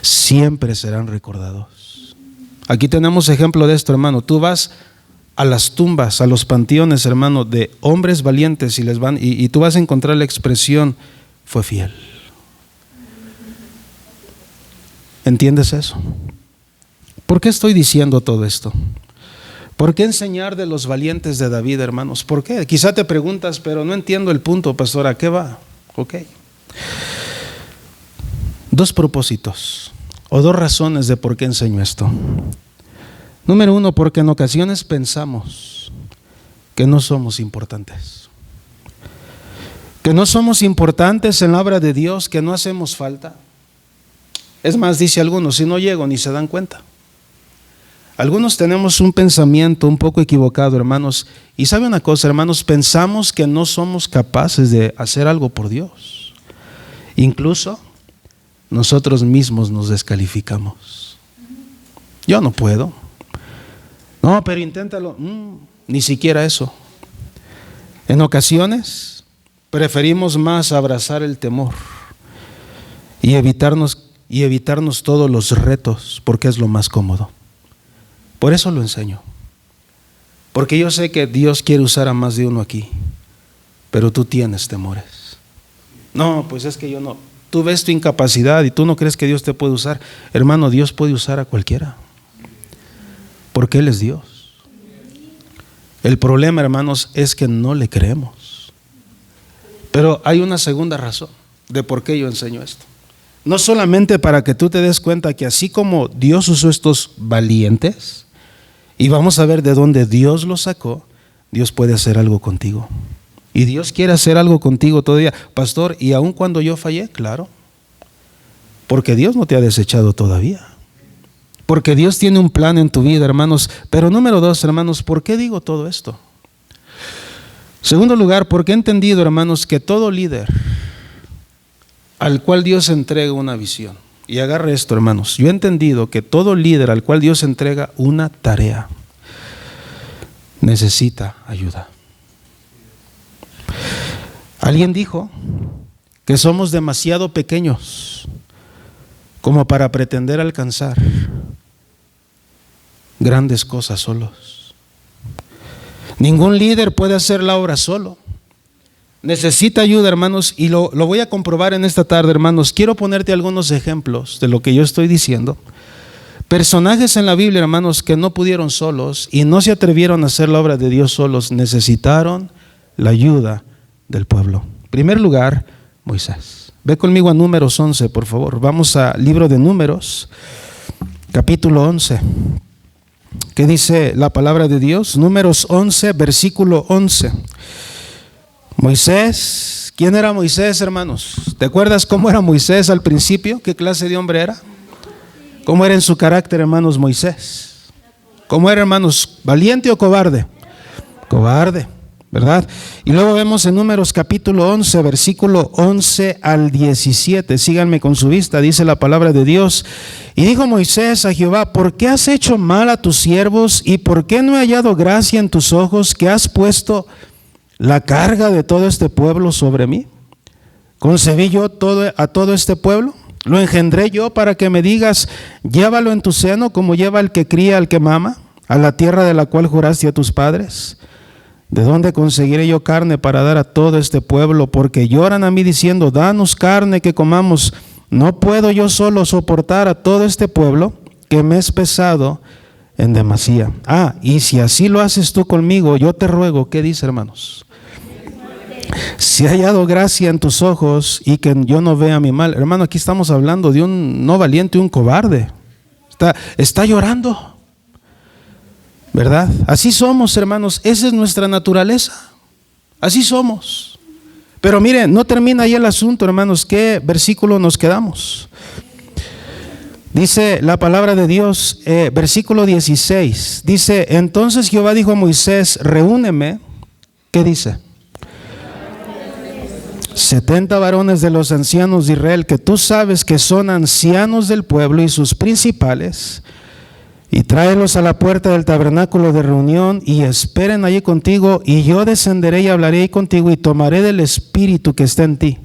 Siempre serán recordados. Aquí tenemos ejemplo de esto, hermano. Tú vas a las tumbas, a los panteones, hermano, de hombres valientes y tú vas a encontrar la expresión: fue fiel. ¿Entiendes eso? ¿Por qué estoy diciendo todo esto? ¿Por qué enseñar de los valientes de David, hermanos? ¿Por qué? Quizá te preguntas, pero no entiendo el punto, pastor, ¿a qué va? Ok. Dos propósitos o dos razones de por qué enseño esto. Número uno, porque en ocasiones pensamos que no somos importantes. Que no somos importantes en la obra de Dios, que no hacemos falta. Es más, dice algunos, si no llego ni se dan cuenta. Algunos tenemos un pensamiento un poco equivocado, hermanos. Y sabe una cosa, hermanos, pensamos que no somos capaces de hacer algo por Dios. Incluso nosotros mismos nos descalificamos. Yo no puedo. No, pero inténtalo. Ni siquiera eso. En ocasiones preferimos más abrazar el temor y evitarnos todos los retos, porque es lo más cómodo. Por eso lo enseño. Porque yo sé que Dios quiere usar a más de uno aquí, pero tú tienes temores. No, pues es que yo no. Tú ves tu incapacidad y tú no crees que Dios te puede usar. Hermano, Dios puede usar a cualquiera, porque Él es Dios. El problema, hermanos, es que no le creemos. Pero hay una segunda razón de por qué yo enseño esto. No solamente para que tú te des cuenta que así como Dios usó estos valientes, y vamos a ver de dónde Dios los sacó, Dios puede hacer algo contigo. Y Dios quiere hacer algo contigo todavía. Pastor, ¿y aun cuando yo fallé? Claro. Porque Dios no te ha desechado todavía. Porque Dios tiene un plan en tu vida, hermanos. Pero número dos, hermanos, ¿por qué digo todo esto? Segundo lugar, porque he entendido, hermanos, que todo líder al cual Dios entrega una visión. Y agarre esto, hermanos. Yo he entendido que todo líder al cual Dios entrega una tarea necesita ayuda. Alguien dijo que somos demasiado pequeños como para pretender alcanzar grandes cosas solos. Ningún líder puede hacer la obra solo. Necesita ayuda, hermanos, y lo voy a comprobar en esta tarde, hermanos. Quiero ponerte algunos ejemplos de lo que yo estoy diciendo. Personajes en la Biblia, hermanos, que no pudieron solos y no se atrevieron a hacer la obra de Dios solos, necesitaron la ayuda del pueblo. En primer lugar, Moisés. Ve conmigo a Números 11, por favor. Vamos al libro de Números, capítulo 11. ¿Qué dice la palabra de Dios? Números 11, versículo 11. Moisés, ¿quién era Moisés, hermanos? ¿Te acuerdas cómo era Moisés al principio? ¿Qué clase de hombre era? ¿Cómo era en su carácter, hermanos, Moisés? ¿Cómo era, hermanos? ¿Valiente o cobarde? Cobarde, ¿verdad? Y luego vemos en Números capítulo 11, versículo 11 al 17. Síganme con su vista, dice la palabra de Dios. Y dijo Moisés a Jehová: ¿por qué has hecho mal a tus siervos? ¿Y por qué no he hallado gracia en tus ojos, que has puesto la carga de todo este pueblo sobre mí? ¿Concebí yo a todo este pueblo? ¿Lo engendré yo para que me digas: llévalo en tu seno como lleva el que cría al que mama? a la tierra de la cual juraste a tus padres? ¿De dónde conseguiré yo carne para dar a todo este pueblo? Porque lloran a mí diciendo, danos carne que comamos. ¿No puedo yo solo soportar a todo este pueblo que me es pesado en demasía? Y si así lo haces tú conmigo, yo te ruego, ¿qué dice, hermanos? Si he hallado gracia en tus ojos y que yo no vea mi mal. Hermano, aquí estamos hablando de un no valiente, un cobarde. Está llorando, ¿verdad? Así somos, hermanos, esa es nuestra naturaleza. Así somos. Pero miren, no termina ahí el asunto, hermanos. ¿Qué versículo nos quedamos? Dice la palabra de Dios, versículo 16. Dice, entonces Jehová dijo a Moisés, reúneme. ¿Qué dice? 70 varones de los ancianos de Israel, que tú sabes que son ancianos del pueblo y sus principales, y tráelos a la puerta del tabernáculo de reunión y esperen allí contigo, y yo descenderé y hablaré ahí contigo y tomaré del espíritu que está en ti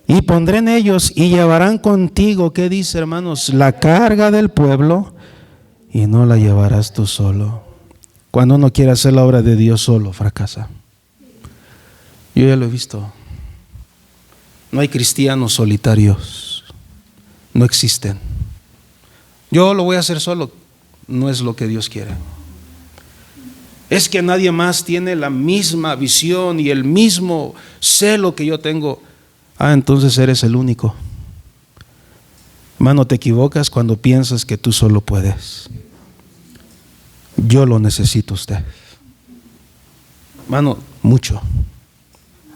y pondré en ellos y llevarán contigo, ¿qué dice, hermanos? La carga del pueblo, y no la llevarás tú solo. Cuando uno quiere hacer la obra de Dios solo, fracasa. Yo ya lo he visto. No hay cristianos solitarios, no existen. Yo lo voy a hacer solo, no es lo que Dios quiere. Es que nadie más tiene la misma visión y el mismo celo que yo tengo. Entonces eres el único. Hermano, te equivocas cuando piensas que tú solo puedes. Yo lo necesito a usted. Hermano, mucho.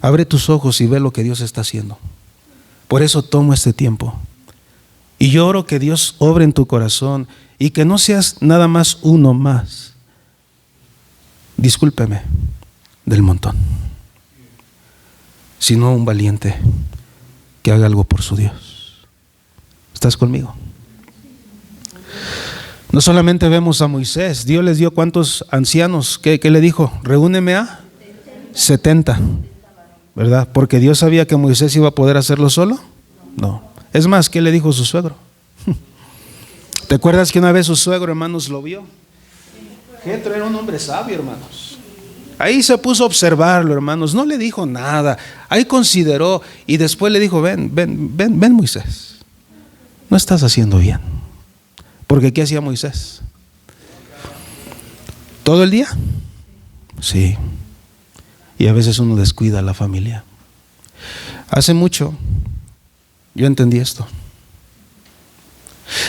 Abre tus ojos y ve lo que Dios está haciendo. Por eso tomo este tiempo. Y yo oro que Dios obre en tu corazón y que no seas nada más uno más. Discúlpeme, del montón. Sino un valiente que haga algo por su Dios. ¿Estás conmigo? No solamente vemos a Moisés. Dios les dio ¿cuántos ancianos? ¿Qué le dijo? Reúneme a 70. ¿Verdad? Porque Dios sabía que Moisés iba a poder hacerlo solo. No. Es más, ¿qué le dijo su suegro? ¿Te acuerdas que una vez su suegro, hermanos, lo vio? Jetro era un hombre sabio, hermanos. Ahí se puso a observarlo, hermanos. No le dijo nada. Ahí consideró y después le dijo, ven Moisés. No estás haciendo bien. Porque ¿qué hacía Moisés? ¿Todo el día? Sí. Y a veces uno descuida a la familia. Hace mucho yo entendí esto.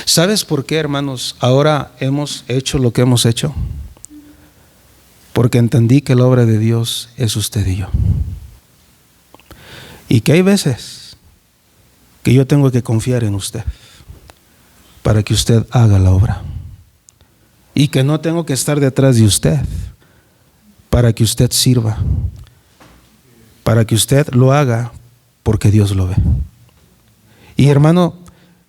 ¿Sabes por qué, hermanos, ahora hemos hecho lo que hemos hecho? Porque entendí que la obra de Dios es usted y yo. Y que hay veces que yo tengo que confiar en usted para que usted haga la obra. Y que no tengo que estar detrás de usted para que usted sirva, para que usted lo haga porque Dios lo ve. Y hermano,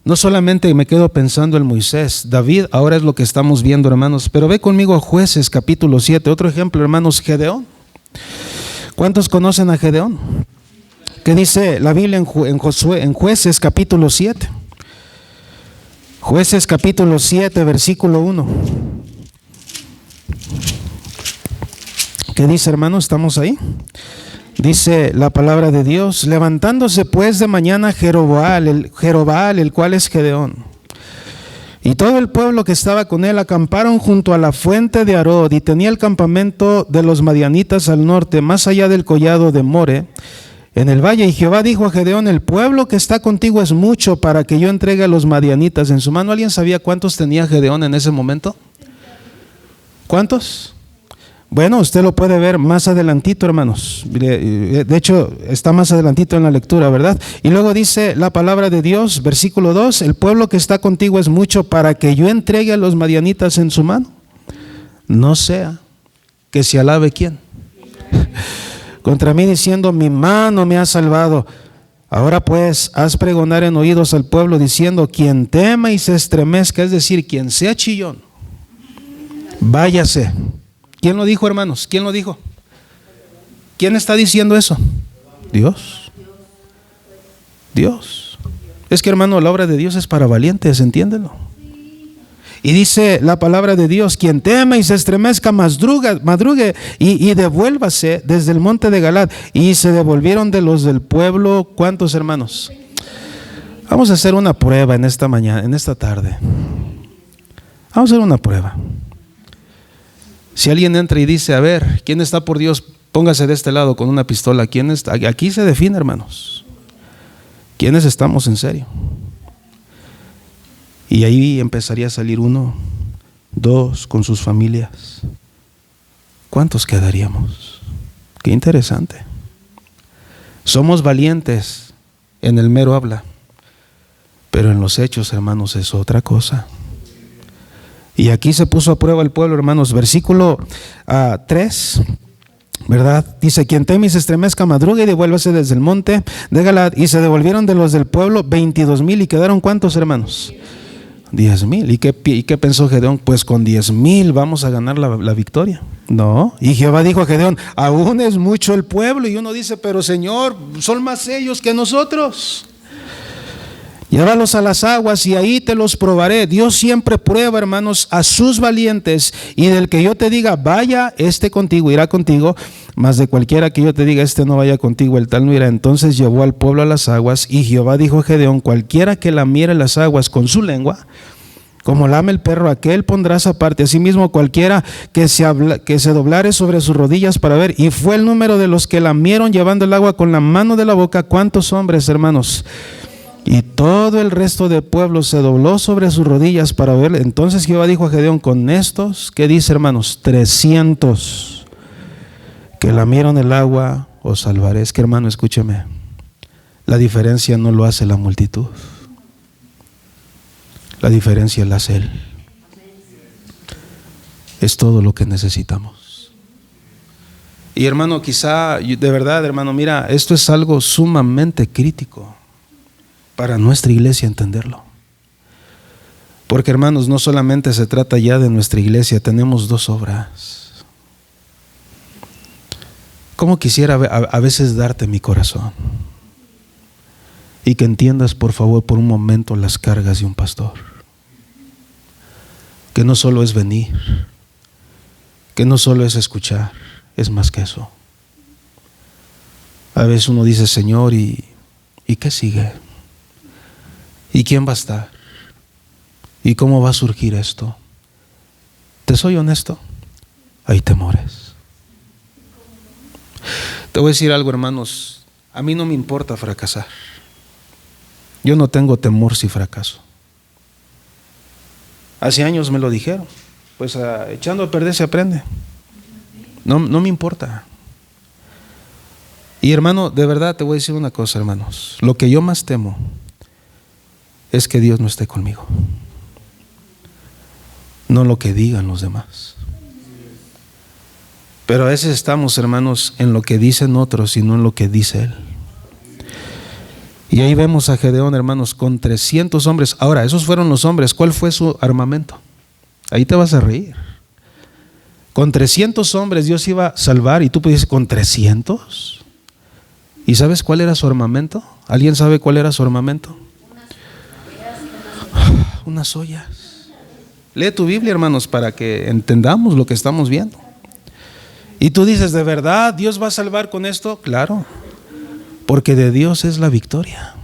no solamente me quedo pensando en Moisés, David ahora es lo que estamos viendo, hermanos, pero ve conmigo a Jueces capítulo 7, otro ejemplo, hermanos, Gedeón. ¿Cuántos conocen a Gedeón? ¿Qué dice la Biblia en Jueces capítulo 7? Jueces capítulo 7, versículo 1. ¿Qué dice, hermano? ¿Estamos ahí? Dice la palabra de Dios, levantándose pues de mañana Jerobaal, el cual es Gedeón, y todo el pueblo que estaba con él acamparon junto a la fuente de Arod, y tenía el campamento de los madianitas al norte, más allá del collado de More, en el valle. Y Jehová dijo a Gedeón, el pueblo que está contigo es mucho para que yo entregue a los madianitas en su mano. ¿Alguien sabía cuántos tenía Gedeón en ese momento? ¿Cuántos? Bueno, usted lo puede ver más adelantito, hermanos. De hecho, está más adelantito en la lectura, ¿verdad? Y luego dice la palabra de Dios, versículo 2, el pueblo que está contigo es mucho para que yo entregue a los madianitas en su mano. No sea que se alabe quién. Contra mí diciendo, mi mano me ha salvado. Ahora pues, haz pregonar en oídos al pueblo diciendo, quien tema y se estremezca, es decir, quien sea chillón, váyase. ¿Quién lo dijo, hermanos? ¿Quién lo dijo? ¿Quién está diciendo eso? Dios. Dios. Es que, hermano, la obra de Dios es para valientes, entiéndelo. Y dice la palabra de Dios: quien tema y se estremezca, madrugue y devuélvase desde el monte de Galad. Y se devolvieron de los del pueblo, ¿cuántos, hermanos? Vamos a hacer una prueba en esta mañana, en esta tarde. Vamos a hacer una prueba. Si alguien entra y dice: a ver, ¿quién está por Dios? Póngase de este lado con una pistola. ¿Quién está? Aquí se define, hermanos, ¿quiénes estamos en serio? Y ahí empezaría a salir 1, 2 con sus familias. ¿Cuántos quedaríamos? Qué interesante. Somos valientes en el mero habla, pero en los hechos, hermanos, es otra cosa. Y aquí se puso a prueba el pueblo, hermanos. Versículo 3, ¿verdad? Dice: quien teme y se estremezca, madrugue y devuélvase desde el monte de Galad. Y se devolvieron de los del pueblo 22,000. ¿Y quedaron cuántos, hermanos? 10,000. ¿Y qué pensó Gedeón? Pues con 10,000 vamos a ganar la victoria. No. Y Jehová dijo a Gedeón: aún es mucho el pueblo. Y uno dice: pero Señor, son más ellos que nosotros. Llévalos a las aguas y ahí te los probaré. Dios siempre prueba, hermanos, a sus valientes. Y del que yo te diga: vaya este contigo, irá contigo. Mas de cualquiera que yo te diga: este no vaya contigo, el tal no irá. Entonces llevó al pueblo a las aguas. Y Jehová dijo a Gedeón: cualquiera que lamiere las aguas con su lengua, como lame el perro, aquel pondrás aparte. Asimismo, cualquiera que se doblare sobre sus rodillas para ver. Y fue el número de los que lamieron llevando el agua con la mano de la boca. ¿Cuántos hombres, hermanos? Y todo el resto del pueblo se dobló sobre sus rodillas para ver. Entonces Jehová dijo a Gedeón: con estos, ¿qué dice, hermanos? 300 que lamieron el agua, os salvaré. Es que, hermano, escúcheme, la diferencia no lo hace la multitud, la diferencia la hace Él. Es todo lo que necesitamos. Y, hermano, quizá, de verdad, hermano, mira, esto es algo sumamente crítico para nuestra iglesia entenderlo. Porque, hermanos, no solamente se trata ya de nuestra iglesia, tenemos 2 obras. ¿Cómo quisiera a veces darte mi corazón? Y que entiendas, por favor, por un momento las cargas de un pastor. Que no solo es venir, que no solo es escuchar, es más que eso. A veces uno dice: Señor, ¿y qué sigue? ¿Y quién va a estar? ¿Y cómo va a surgir esto? Te soy honesto, hay temores. Te voy a decir algo, hermanos, a mí no me importa fracasar. Yo no tengo temor si fracaso. Hace años me lo dijeron: pues echando a perder se aprende. No me importa. Y, hermano, de verdad te voy a decir una cosa, hermanos. Lo que yo más temo es que Dios no esté conmigo, no lo que digan los demás. Pero a veces estamos, hermanos, en lo que dicen otros y no en lo que dice Él. Y ahí vemos a Gedeón, hermanos, con 300 hombres. Ahora, esos fueron los hombres. ¿Cuál fue su armamento? Ahí te vas a reír. Con 300 hombres Dios iba a salvar. Y tú puedes decir: ¿con 300? ¿Y sabes cuál era su armamento? ¿Alguien sabe cuál era su armamento? Unas ollas. Lee tu Biblia, hermanos, para que entendamos lo que estamos viendo. Y tú dices: ¿de verdad Dios va a salvar con esto? Claro, porque de Dios es la victoria.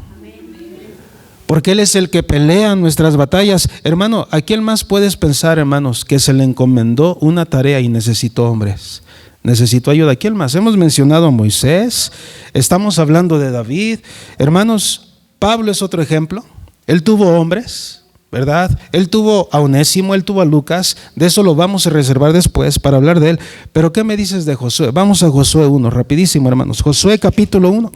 Porque Él es el que pelea nuestras batallas. Hermano, ¿a quién más puedes pensar, hermanos, que se le encomendó una tarea y necesitó hombres? Necesitó ayuda. ¿A quién más? Hemos mencionado a Moisés, estamos hablando de David. Hermanos, Pablo es otro ejemplo. Él tuvo hombres, ¿verdad? Él tuvo a Onésimo, él tuvo a Lucas. De eso lo vamos a reservar después para hablar de él. Pero ¿qué me dices de Josué? Vamos a Josué 1, rapidísimo, hermanos. Josué capítulo 1.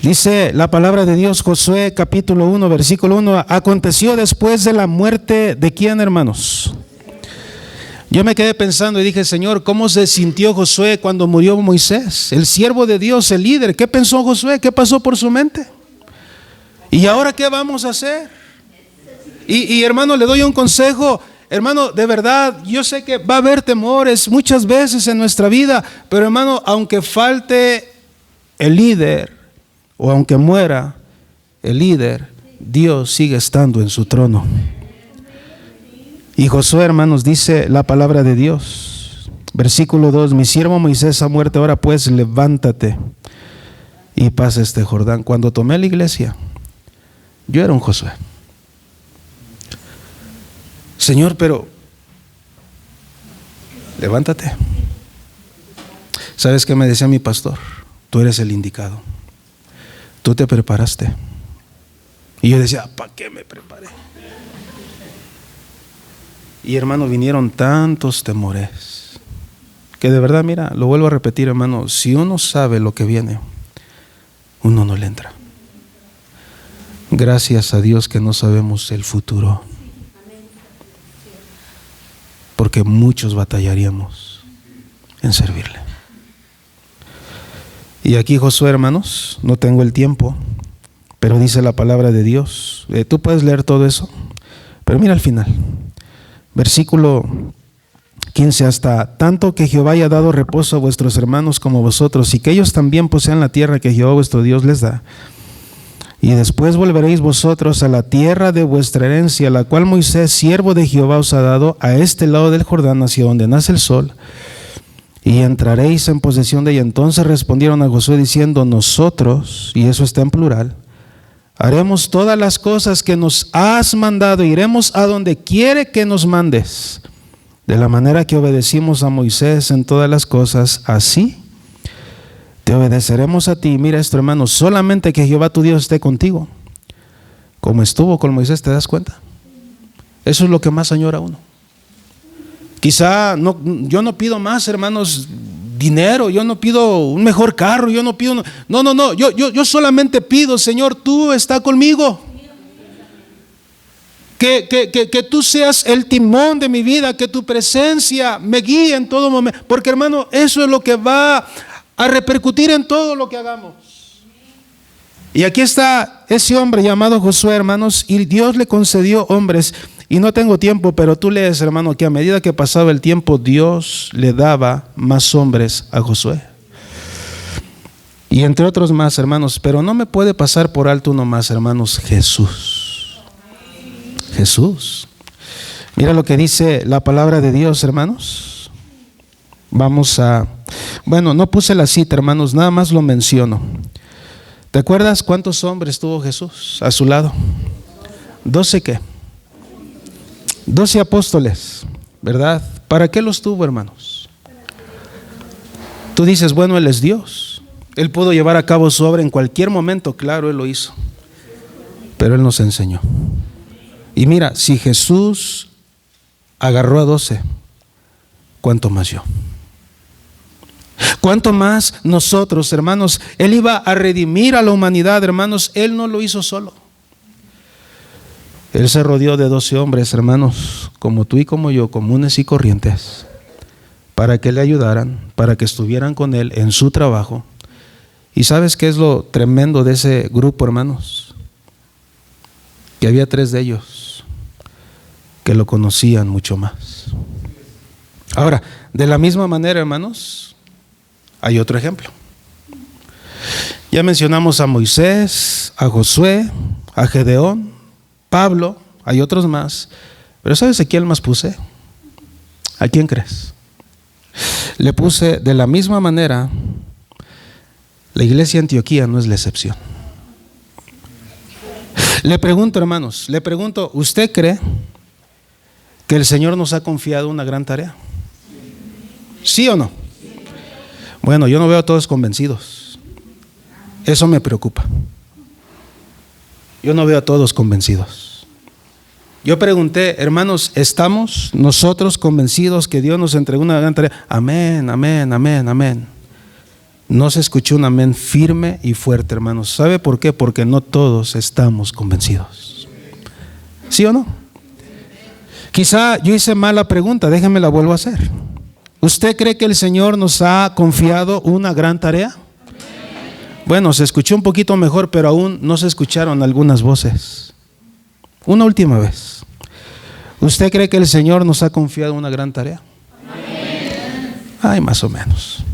Dice la palabra de Dios, Josué capítulo 1, versículo 1. Aconteció después de la muerte de ¿quién, hermanos? Yo me quedé pensando y dije: Señor, ¿cómo se sintió Josué cuando murió Moisés? El siervo de Dios, el líder. ¿Qué pensó Josué? ¿Qué pasó por su mente? ¿Y ahora qué vamos a hacer? Y hermano, le doy un consejo. Hermano, de verdad, yo sé que va a haber temores muchas veces en nuestra vida, pero, hermano, aunque falte el líder o aunque muera el líder, Dios sigue estando en su trono. Y Josué, hermanos, dice la palabra de Dios. Versículo 2, mi siervo Moisés ha muerto, ahora pues levántate y pasa este Jordán. Cuando tomé la iglesia, yo era un Josué. Señor, pero levántate. ¿Sabes qué me decía mi pastor? Tú eres el indicado. Tú te preparaste. Y yo decía, ¿para qué me preparé? Y hermano, vinieron tantos temores que de verdad, mira, lo vuelvo a repetir, hermano, si uno sabe lo que viene, uno no le entra. Gracias a Dios que no sabemos el futuro, porque muchos batallaríamos en servirle. Y aquí Josué, hermanos, no tengo el tiempo, pero dice la palabra de Dios. Tú puedes leer todo eso, pero mira al final, versículo 15, hasta tanto que Jehová haya dado reposo a vuestros hermanos como vosotros, y que ellos también posean la tierra que Jehová vuestro Dios les da. Y después volveréis vosotros a la tierra de vuestra herencia, la cual Moisés, siervo de Jehová, os ha dado a este lado del Jordán, hacia donde nace el sol, y entraréis en posesión de ella. Entonces respondieron a Josué diciendo, nosotros, y eso está en plural, haremos todas las cosas que nos has mandado, iremos a donde quiere que nos mandes. De la manera que obedecimos a Moisés en todas las cosas, así te obedeceremos a ti. Mira esto, hermano, solamente que Jehová tu Dios esté contigo, como estuvo con Moisés. ¿Te das cuenta? Eso es lo que más añora uno. Quizá yo no pido más, hermanos, dinero, yo no pido un mejor carro, yo no pido, no, yo solamente pido, Señor, tú estás conmigo. Que tú seas el timón de mi vida, que tu presencia me guíe en todo momento, porque hermano, eso es lo que va a repercutir en todo lo que hagamos. Y aquí está ese hombre llamado Josué, hermanos, y Dios le concedió hombres. Y no tengo tiempo, pero tú lees, hermano, que a medida que pasaba el tiempo, Dios le daba más hombres a Josué. Y entre otros más, hermanos, pero no me puede pasar por alto uno más, hermanos, Jesús. Jesús. Mira lo que dice la palabra de Dios, hermanos. Bueno, no puse la cita, hermanos, nada más lo menciono. ¿Te acuerdas cuántos hombres tuvo Jesús a su lado? 12 ¿qué? 12 apóstoles, ¿verdad? ¿Para qué los tuvo, hermanos? Tú dices, bueno, Él es Dios. Él pudo llevar a cabo su obra en cualquier momento, claro, Él lo hizo. Pero Él nos enseñó. Y mira, si Jesús agarró a 12, ¿cuánto más yo? ¿Cuánto más nosotros, hermanos? Él iba a redimir a la humanidad, hermanos. Él no lo hizo solo. Él se rodeó de 12 hombres, hermanos, como tú y como yo, comunes y corrientes, para que le ayudaran, para que estuvieran con Él en su trabajo. ¿Y sabes qué es lo tremendo de ese grupo, hermanos? Que había 3 de ellos que lo conocían mucho más. Ahora, de la misma manera, hermanos, hay otro ejemplo. Ya mencionamos a Moisés, a Josué, a Gedeón, Pablo, hay otros más. Pero ¿sabes a quién más puse? ¿A quién crees? Le puse de la misma manera. La iglesia de Antioquía no es la excepción. Le pregunto, hermanos, ¿usted cree que el Señor nos ha confiado una gran tarea? ¿Sí o no? Bueno, yo no veo a todos convencidos. Eso me preocupa. Yo no veo a todos convencidos. Yo pregunté, hermanos, ¿estamos nosotros convencidos que Dios nos entregó una gran tarea? Amén, amén, amén, amén. No se escuchó un amén firme y fuerte, hermanos. ¿Sabe por qué? Porque no todos estamos convencidos. ¿Sí o no? Quizá yo hice mal la pregunta, déjenme la vuelvo a hacer. ¿Usted cree que el Señor nos ha confiado una gran tarea? Bueno, se escuchó un poquito mejor, pero aún no se escucharon algunas voces. Una última vez. ¿Usted cree que el Señor nos ha confiado una gran tarea? Ay, más o menos.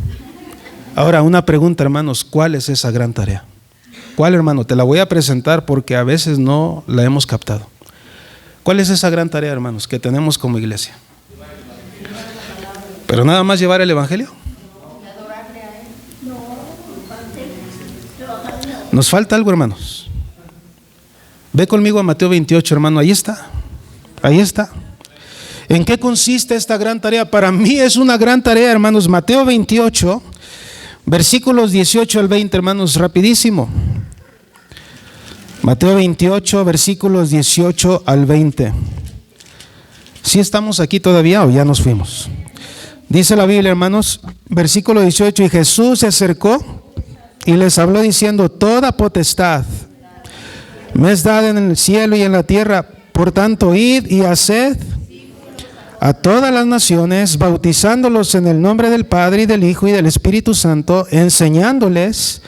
Ahora, una pregunta, hermanos, ¿cuál es esa gran tarea? ¿Cuál, hermano? Te la voy a presentar porque a veces no la hemos captado. ¿Cuál es esa gran tarea, hermanos, que tenemos como iglesia? Pero nada más llevar el evangelio. Nos falta algo, hermanos. Ve conmigo a Mateo 28, hermano. Ahí está. Ahí está. ¿En qué consiste esta gran tarea? Para mí es una gran tarea, hermanos. Mateo 28, versículos 18 al 20, hermanos, rapidísimo. Mateo 28, versículos 18 al 20. ¿Sí estamos aquí todavía o ya nos fuimos? Dice la Biblia, hermanos, versículo 18, y Jesús se acercó y les habló diciendo: toda potestad me es dada en el cielo y en la tierra. Por tanto, id y haced a todas las naciones, bautizándolos en el nombre del Padre y del Hijo y del Espíritu Santo, enseñándoles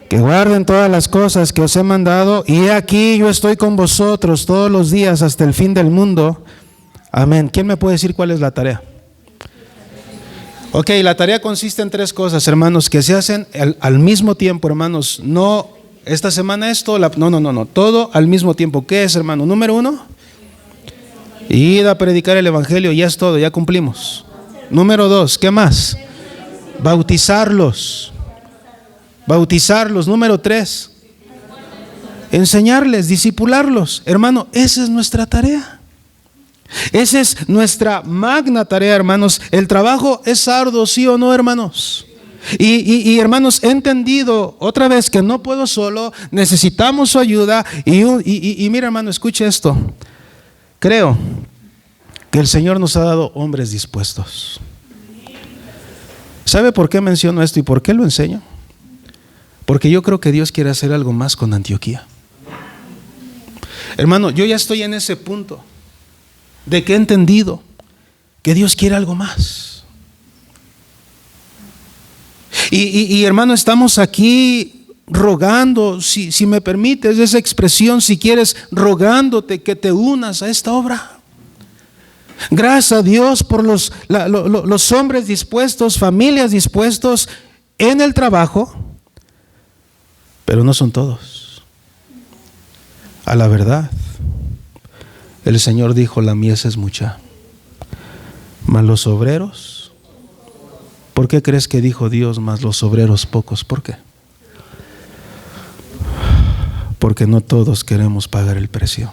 que guarden todas las cosas que os he mandado, y aquí yo estoy con vosotros todos los días hasta el fin del mundo. Amén. ¿Quién me puede decir cuál es la tarea? Ok, la tarea consiste en 3 cosas, hermanos, que se hacen al mismo tiempo, hermanos. No, esta semana esto, no, todo al mismo tiempo. ¿Qué es, hermano? Número 1, ir a predicar el evangelio, ya es todo, ya cumplimos. Número 2, ¿qué más? Bautizarlos. Número 3, enseñarles, discipularlos. Hermano, esa es nuestra tarea. Esa es nuestra magna tarea, hermanos. El trabajo es arduo, ¿sí o no, hermanos? Y hermanos, he entendido otra vez que no puedo solo, necesitamos su ayuda. Y mira, hermano, escuche esto. Creo que el Señor nos ha dado hombres dispuestos. ¿Sabe por qué menciono esto y por qué lo enseño? Porque yo creo que Dios quiere hacer algo más con Antioquía. Hermano, yo ya estoy en ese punto de que he entendido que Dios quiere algo más. Y hermano, estamos aquí rogando, si me permites esa expresión, si quieres, rogándote que te unas a esta obra. Gracias a Dios por los hombres dispuestos, familias dispuestos en el trabajo, pero no son todos. A la verdad, el Señor dijo: la mies es mucha, mas los obreros. ¿Por qué crees que dijo Dios mas los obreros pocos? ¿Por qué? Porque no todos queremos pagar el precio.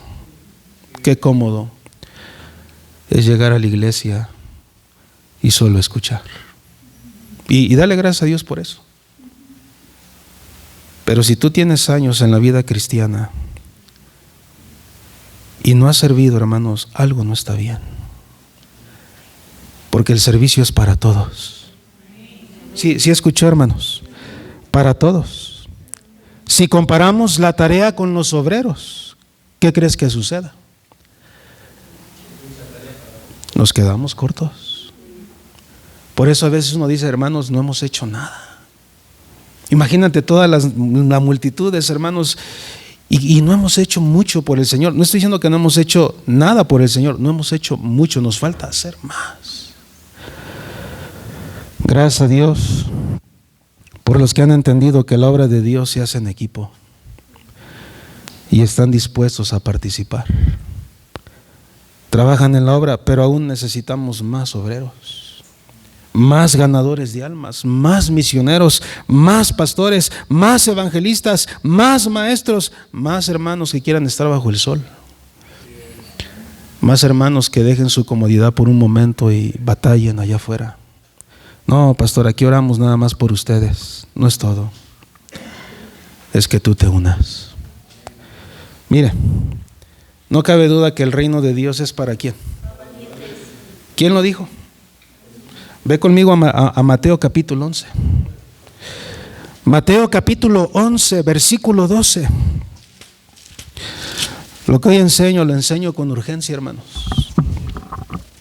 Qué cómodo es llegar a la iglesia y solo escuchar. Y dale gracias a Dios por eso. Pero si tú tienes años en la vida cristiana y no has servido, hermanos, algo no está bien. Porque el servicio es para todos. Sí escuchó, hermanos, para todos. Si comparamos la tarea con los obreros, ¿qué crees que suceda? Nos quedamos cortos. Por eso a veces uno dice: hermanos, no hemos hecho nada. Imagínate toda la multitudes, hermanos, y no hemos hecho mucho por el Señor. No estoy diciendo que no hemos hecho nada por el Señor, no hemos hecho mucho, nos falta hacer más. Gracias a Dios por los que han entendido que la obra de Dios se hace en equipo y están dispuestos a participar. Trabajan en la obra, pero aún necesitamos más obreros, más ganadores de almas, más misioneros, más pastores, más evangelistas, más maestros, más hermanos que quieran estar bajo el sol, más hermanos que dejen su comodidad por un momento y batallen allá afuera. No, pastor, aquí oramos nada más por ustedes. No es todo, es que tú te unas. Mire, no cabe duda que el reino de Dios es para ¿quién? ¿Quién lo dijo? Ve conmigo a Mateo capítulo 11. Mateo capítulo 11, versículo 12. Lo que hoy enseño, lo enseño con urgencia, hermanos,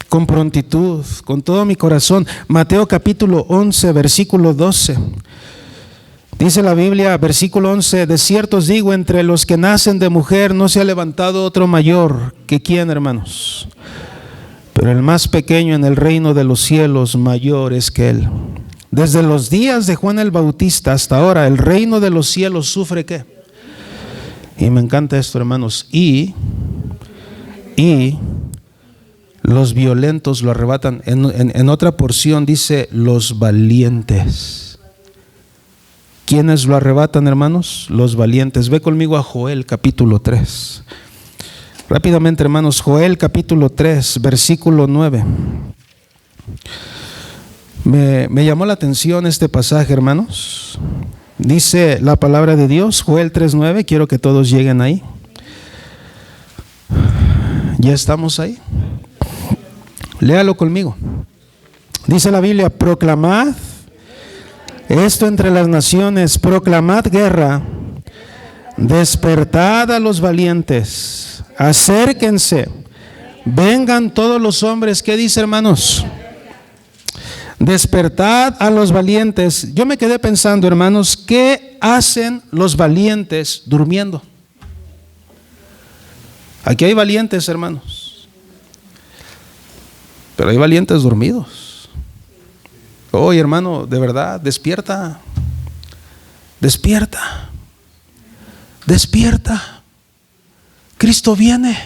con prontitud, con todo mi corazón. Mateo capítulo 11, versículo 12. Dice la Biblia, versículo 11: de cierto os digo, entre los que nacen de mujer no se ha levantado otro mayor que quién, hermanos, pero el más pequeño en el reino de los cielos mayor es que él. Desde los días de Juan el Bautista hasta ahora, el reino de los cielos sufre ¿qué? Y me encanta esto, hermanos. Y los violentos lo arrebatan. En otra porción dice los valientes. ¿Quiénes lo arrebatan, hermanos? Los valientes. Ve conmigo a Joel capítulo 3. Rápidamente, hermanos, Joel capítulo 3, versículo 9. Me llamó la atención este pasaje, hermanos. Dice la palabra de Dios, Joel 3:9. Quiero que todos lleguen ahí. ¿Ya estamos ahí? Léalo conmigo. Dice la Biblia: proclamad esto entre las naciones, proclamad guerra, despertad a los valientes, acérquense, vengan todos los hombres. ¿Qué dice, hermanos? Despertad a los valientes. Yo me quedé pensando, hermanos, ¿qué hacen los valientes durmiendo? Aquí hay valientes, hermanos, pero hay valientes dormidos. Oye, hermano, de verdad, despierta, despierta, despierta. Cristo viene.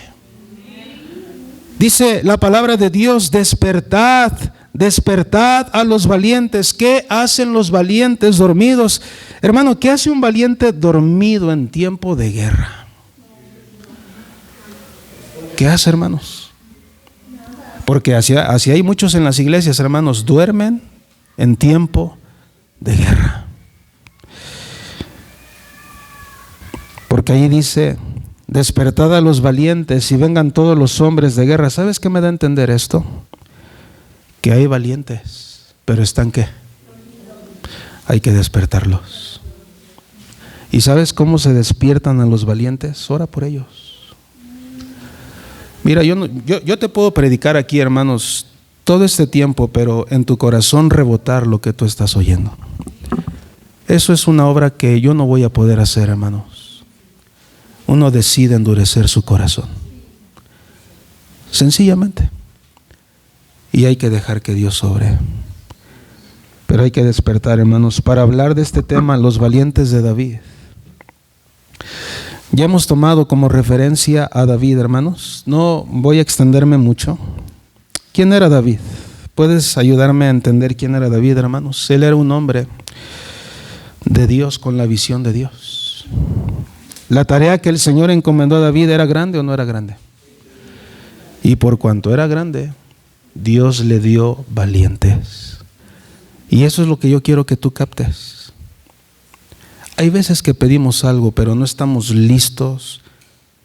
Dice la palabra de Dios: despertad, despertad a los valientes. ¿Qué hacen los valientes dormidos? Hermano, ¿qué hace un valiente dormido en tiempo de guerra? ¿Qué hace, hermanos? Porque así hay muchos en las iglesias, hermanos, duermen en tiempo de guerra. Porque ahí dice: despertad a los valientes y vengan todos los hombres de guerra. ¿Sabes qué me da a entender esto? Que hay valientes, pero ¿están qué? Hay que despertarlos. ¿Y sabes cómo se despiertan a los valientes? Ora por ellos. Mira, yo te puedo predicar aquí, hermanos, todo este tiempo, pero en tu corazón rebotar lo que tú estás oyendo. Eso es una obra que yo no voy a poder hacer, hermanos. Uno decide endurecer su corazón, sencillamente, y hay que dejar que Dios obre. Pero hay que despertar, hermanos, para hablar de este tema, los valientes de David. Ya hemos tomado como referencia a David, hermanos. No voy a extenderme mucho. ¿Quién era David? ¿Puedes ayudarme a entender quién era David, hermanos? Él era un hombre de Dios con la visión de Dios. La tarea que el Señor encomendó a David, ¿era grande o no era grande? Y por cuanto era grande, Dios le dio valientes. Y eso es lo que yo quiero que tú captes. Hay veces que pedimos algo, pero no estamos listos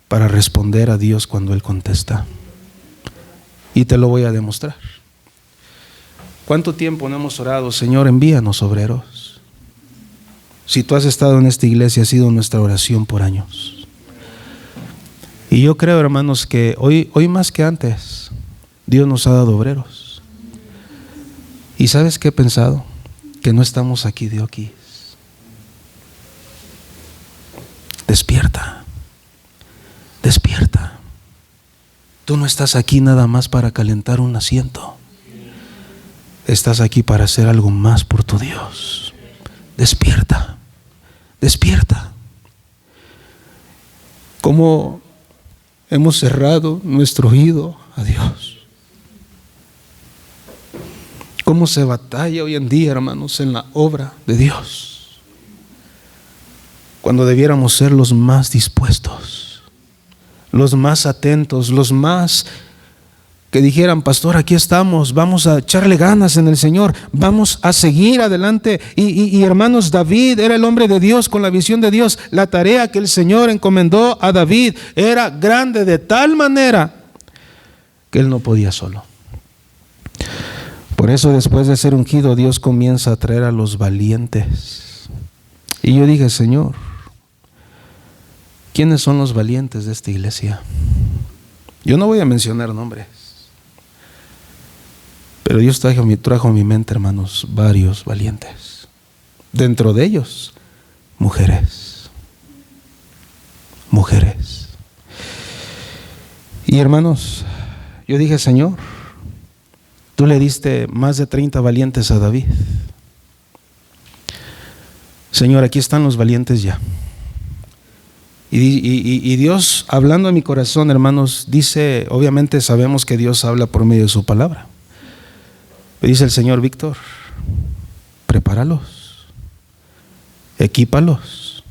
para responder a Dios cuando Él contesta. Y te lo voy a demostrar. ¿Cuánto tiempo no hemos orado? Señor, envíanos obreros. Si tú has estado en esta iglesia, ha sido nuestra oración por años. Y yo creo, hermanos, que hoy más que antes, Dios nos ha dado obreros. ¿Y sabes qué he pensado? Que no estamos aquí de aquí. Despierta, despierta. Tú no estás aquí nada más para calentar un asiento. Estás aquí para hacer algo más por tu Dios. Despierta, despierta. ¿Cómo hemos cerrado nuestro oído a Dios? ¿Cómo se batalla hoy en día, hermanos, en la obra de Dios? Cuando debiéramos ser los más dispuestos, los más atentos, los más que dijeran: pastor, aquí estamos, vamos a echarle ganas en el Señor, vamos a seguir adelante. Y hermanos, David era el hombre de Dios con la visión de Dios. La tarea que el Señor encomendó a David era grande de tal manera que él no podía solo. Por eso, después de ser ungido, Dios comienza a traer a los valientes. Y yo dije: Señor, ¿quiénes son los valientes de esta iglesia? Yo no voy a mencionar nombres, pero Dios trajo a mi mente, hermanos, varios valientes. Dentro de ellos, mujeres. Mujeres. Y hermanos, yo dije: Señor, tú le diste más de 30 valientes a David. Señor, aquí están los valientes ya. Y Dios, hablando a mi corazón, hermanos, dice, obviamente sabemos que Dios habla por medio de su palabra. Me dice el Señor: Víctor, prepáralos, equípalos.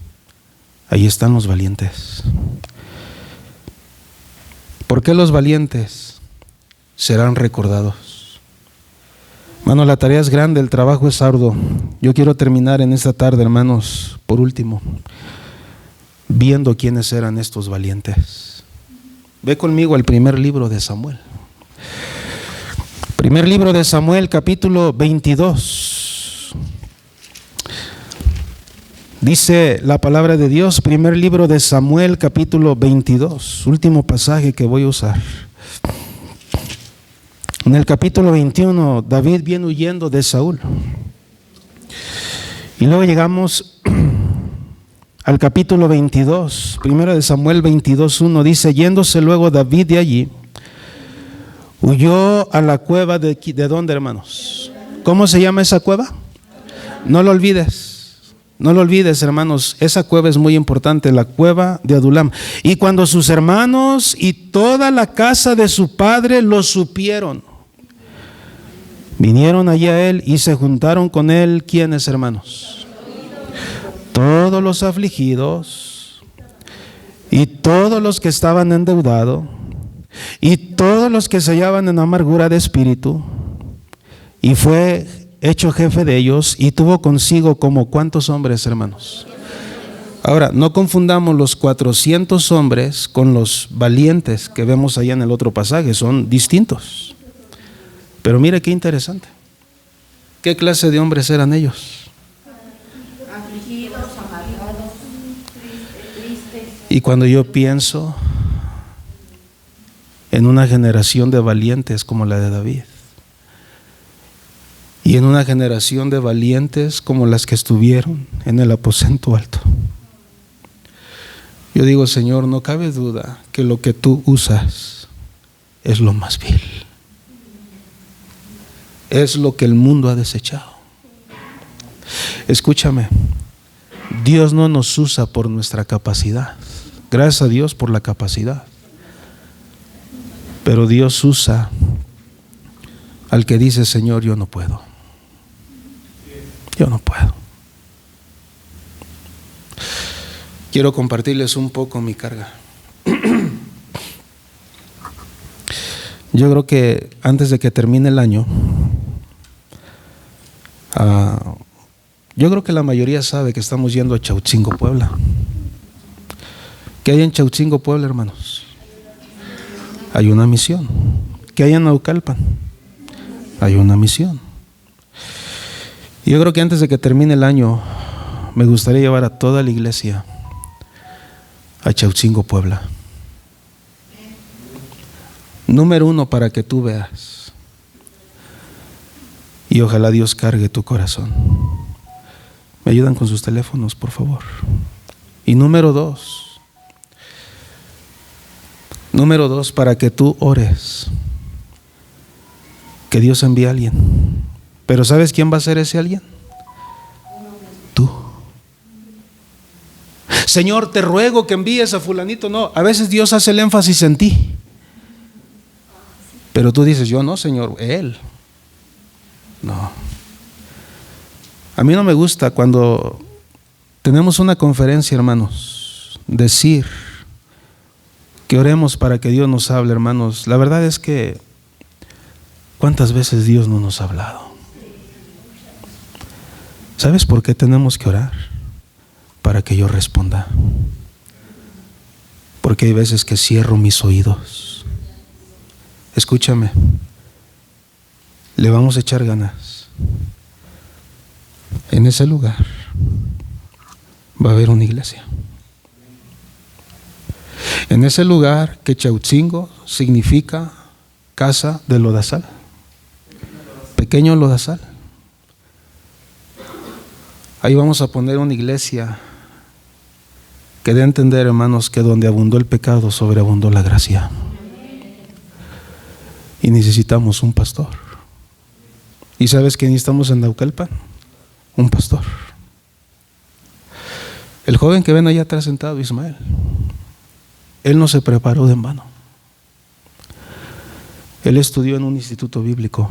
Ahí están los valientes. ¿Por qué los valientes serán recordados? Hermano, la tarea es grande, el trabajo es arduo. Yo quiero terminar en esta tarde, hermanos, por último, viendo quiénes eran estos valientes. Ve conmigo al primer libro de Samuel. Primer libro de Samuel, capítulo 22. Dice la palabra de Dios, primer libro de Samuel, capítulo 22, último pasaje que voy a usar. En el capítulo 21, David viene huyendo de Saúl. Y luego llegamos al capítulo 22, primero de Samuel 22:1, dice: yéndose luego David de allí, huyó a la cueva ¿de dónde, hermanos? ¿Cómo se llama esa cueva? No lo olvides, hermanos, esa cueva es muy importante, la cueva de Adulam. Y cuando sus hermanos y toda la casa de su padre lo supieron, vinieron allí a él y se juntaron con él. ¿Quiénes, hermanos? Todos los afligidos y todos los que estaban endeudados y todos los que se hallaban en amargura de espíritu, y fue hecho jefe de ellos, y tuvo consigo como ¿cuántos hombres, hermanos? Ahora, no confundamos los 400 hombres con los valientes que vemos allá en el otro pasaje, son distintos. Pero mire qué interesante. ¿Qué clase de hombres eran ellos? Afligidos, amargados, tristes. Y cuando yo pienso en una generación de valientes como la de David, y en una generación de valientes como las que estuvieron en el aposento alto, yo digo: Señor, no cabe duda que lo que tú usas es lo más vil, es lo que el mundo ha desechado. Escúchame, Dios no nos usa por nuestra capacidad, gracias a Dios por la capacidad, pero Dios usa al que dice: Señor, yo no puedo. Yo no puedo. Quiero compartirles un poco mi carga. Yo creo que antes de que termine el año, yo creo que la mayoría sabe que estamos yendo a Chautzingo, Puebla. ¿Qué hay en Chautzingo, Puebla, hermanos? Hay una misión. ¿Qué hay en Naucalpan? Hay una misión. Yo creo que antes de que termine el año, me gustaría llevar a toda la iglesia a Chautzingo, Puebla. Número 1, para que tú veas. Y ojalá Dios cargue tu corazón. ¿Me ayudan con sus teléfonos, por favor? Y número 2, para que tú ores, que Dios envíe a alguien. Pero ¿sabes quién va a ser ese alguien? Tú. Señor, te ruego que envíes a fulanito. No, a veces Dios hace el énfasis en ti, pero tú dices: yo no, Señor, Él. No. A mí no me gusta cuando tenemos una conferencia, hermanos, decir que oremos para que Dios nos hable, hermanos. La verdad es que ¿cuántas veces Dios no nos ha hablado? ¿Sabes por qué tenemos que orar? Para que yo responda. Porque hay veces que cierro mis oídos. Escúchame, le vamos a echar ganas. En ese lugar va a haber una iglesia. En ese lugar que Chautzingo significa casa de lodazal, pequeño lodazal. Ahí vamos a poner una iglesia que dé a entender, hermanos, que donde abundó el pecado, sobreabundó la gracia. Y necesitamos un pastor. ¿Y sabes qué necesitamos en Naucalpan? Un pastor. El joven que ven allá atrás sentado, Ismael, Él no se preparó de en vano. Él estudió en un instituto bíblico.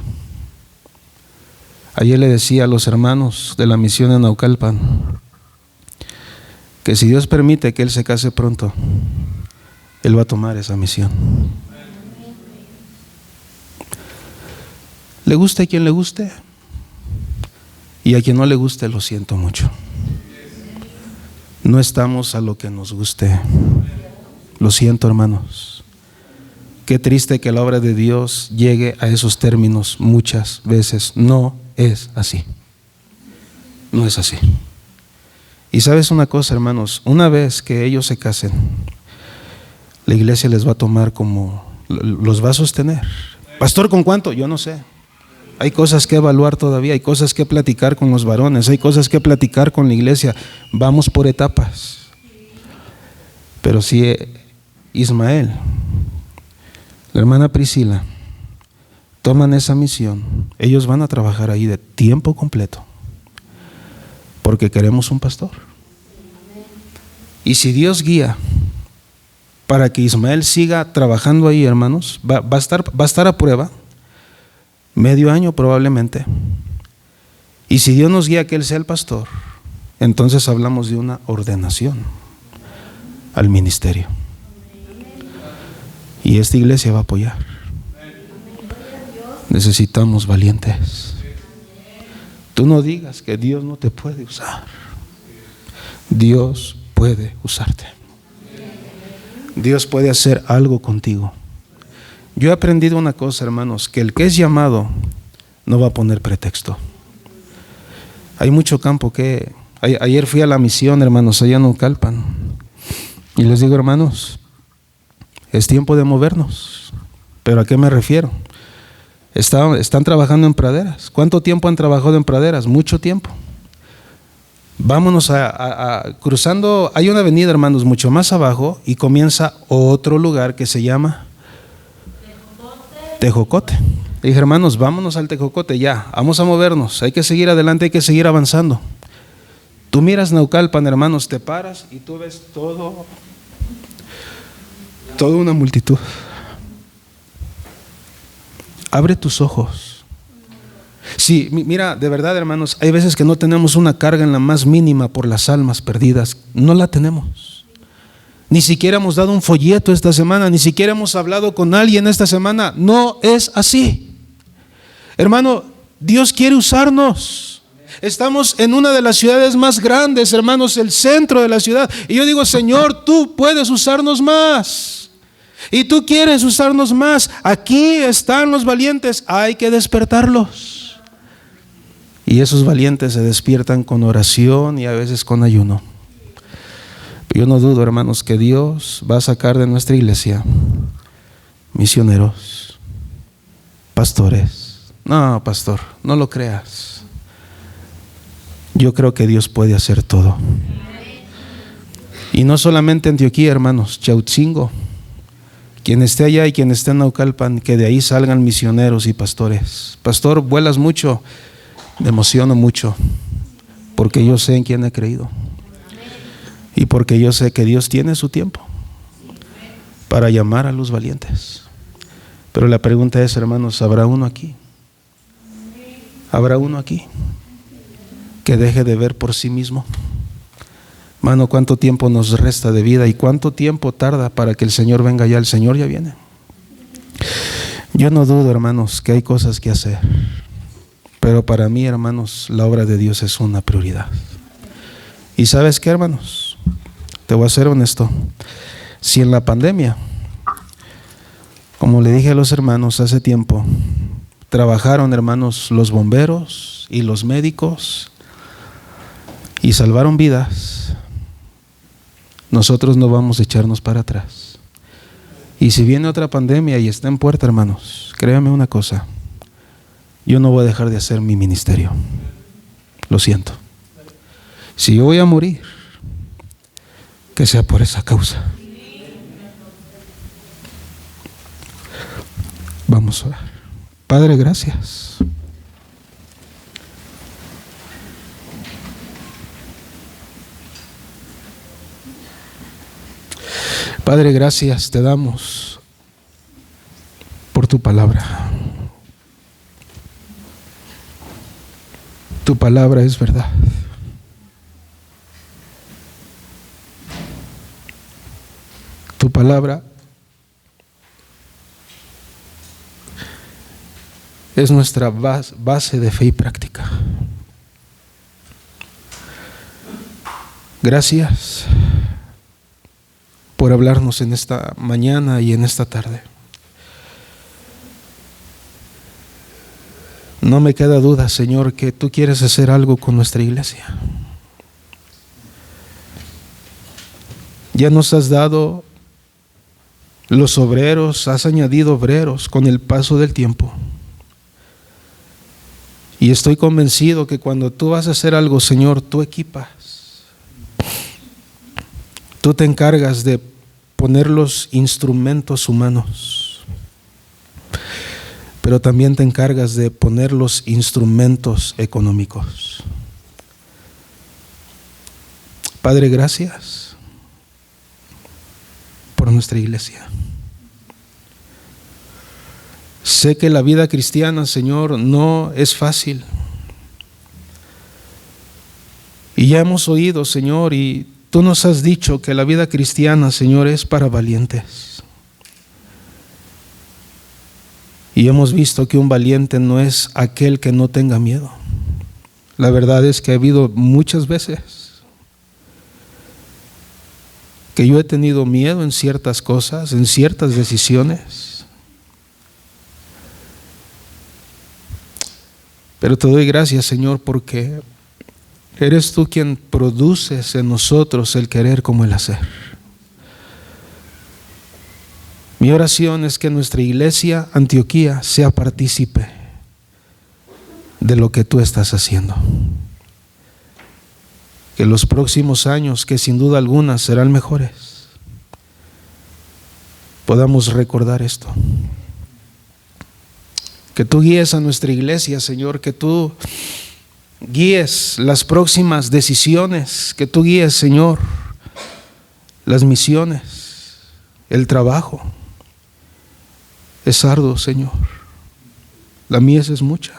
Ayer le decía a los hermanos de la misión en Naucalpan que si Dios permite que él se case pronto, él va a tomar esa misión. Le guste a quien le guste, y a quien no le guste, lo siento mucho. No estamos a lo que nos guste. Lo siento, hermanos. Qué triste que la obra de Dios llegue a esos términos muchas veces. No es así. No es así. Y sabes una cosa, hermanos, una vez que ellos se casen, la iglesia les va a tomar como, los va a sostener. Pastor, ¿con cuánto? Yo no sé. Hay cosas que evaluar todavía, hay cosas que platicar con los varones, hay cosas que platicar con la iglesia. Vamos por etapas. Pero si Ismael, la hermana Priscila, toman esa misión, ellos van a trabajar ahí de tiempo completo, porque queremos un pastor. Y si Dios guía para que Ismael siga trabajando ahí, hermanos, va a estar a prueba, medio año probablemente. Y si Dios nos guía a que él sea el pastor, entonces hablamos de una ordenación al ministerio. Y esta iglesia va a apoyar. Necesitamos valientes. Tú no digas que Dios no te puede usar. Dios puede usarte. Dios puede hacer algo contigo. Yo he aprendido una cosa, hermanos, que el que es llamado no va a poner pretexto. Hay mucho campo que... Ayer fui a la misión, hermanos, allá en Naucalpan, y les digo, hermanos, es tiempo de movernos. ¿Pero a qué me refiero? Están trabajando en praderas. ¿Cuánto tiempo han trabajado en praderas? Mucho tiempo. Vámonos cruzando, hay una avenida, hermanos, mucho más abajo, y comienza otro lugar que se llama Tejocote. Le dije, hermanos, vámonos al Tejocote ya, vamos a movernos, hay que seguir adelante, hay que seguir avanzando. Tú miras Naucalpan, hermanos, te paras y tú ves toda una multitud. Abre tus ojos. Sí, mira, de verdad, hermanos, hay veces que no tenemos una carga en la más mínima por las almas perdidas. No la tenemos. Ni siquiera hemos dado un folleto esta semana, ni siquiera hemos hablado con alguien esta semana. No es así. Hermano, Dios quiere usarnos. Estamos en una de las ciudades más grandes, hermanos, el centro de la ciudad. Y yo digo, Señor, tú puedes usarnos más. Y tú quieres usarnos más. Aquí están los valientes, hay que despertarlos. Y esos valientes se despiertan con oración y a veces con ayuno. Yo no dudo, hermanos, que Dios va a sacar de nuestra iglesia misioneros, pastores. No, pastor, no lo creas. Yo creo que Dios puede hacer todo. Y no solamente Antioquía, hermanos, Chautzingo. Quien esté allá y quien esté en Naucalpan, que de ahí salgan misioneros y pastores. Pastor, vuelas mucho, me emociono mucho, porque yo sé en quién he creído. Y porque yo sé que Dios tiene su tiempo para llamar a los valientes. Pero la pregunta es, hermanos, ¿habrá uno aquí? ¿Habrá uno aquí que deje de ver por sí mismo? Mano, ¿cuánto tiempo nos resta de vida y cuánto tiempo tarda para que el Señor venga ya? El Señor ya viene. Yo no dudo, hermanos, que hay cosas que hacer. Pero para mí, hermanos, la obra de Dios es una prioridad. ¿Y sabes qué, hermanos? Te voy a ser honesto. Si en la pandemia, como le dije a los hermanos hace tiempo, trabajaron, hermanos, los bomberos y los médicos y salvaron vidas, nosotros no vamos a echarnos para atrás. Y si viene otra pandemia y está en puerta, hermanos, créame una cosa, yo no voy a dejar de hacer mi ministerio. Lo siento. Si yo voy a morir, que sea por esa causa. Vamos a orar. Padre, gracias. Padre, gracias te damos por tu palabra. Tu palabra es verdad. Tu palabra es nuestra base de fe y práctica. Gracias por hablarnos en esta mañana y en esta tarde. No me queda duda, Señor, que tú quieres hacer algo con nuestra iglesia. Ya nos has dado los obreros, has añadido obreros con el paso del tiempo. Y estoy convencido que cuando tú vas a hacer algo, Señor, tú equipas. Tú te encargas de poner los instrumentos humanos, pero también te encargas de poner los instrumentos económicos. Padre, gracias por nuestra iglesia. Sé que la vida cristiana, Señor, no es fácil. Y ya hemos oído, Señor, y tú nos has dicho que la vida cristiana, Señor, es para valientes. Y hemos visto que un valiente no es aquel que no tenga miedo. La verdad es que ha habido muchas veces que yo he tenido miedo en ciertas cosas, en ciertas decisiones. Pero te doy gracias, Señor, porque eres tú quien produces en nosotros el querer como el hacer. Mi oración es que nuestra iglesia Antioquía sea partícipe de lo que tú estás haciendo. Que los próximos años, que sin duda alguna serán mejores, podamos recordar esto. Que tú guíes a nuestra iglesia, Señor, que tú guíes las próximas decisiones, que tú guíes, Señor, las misiones, el trabajo. Es arduo, Señor. La mies es mucha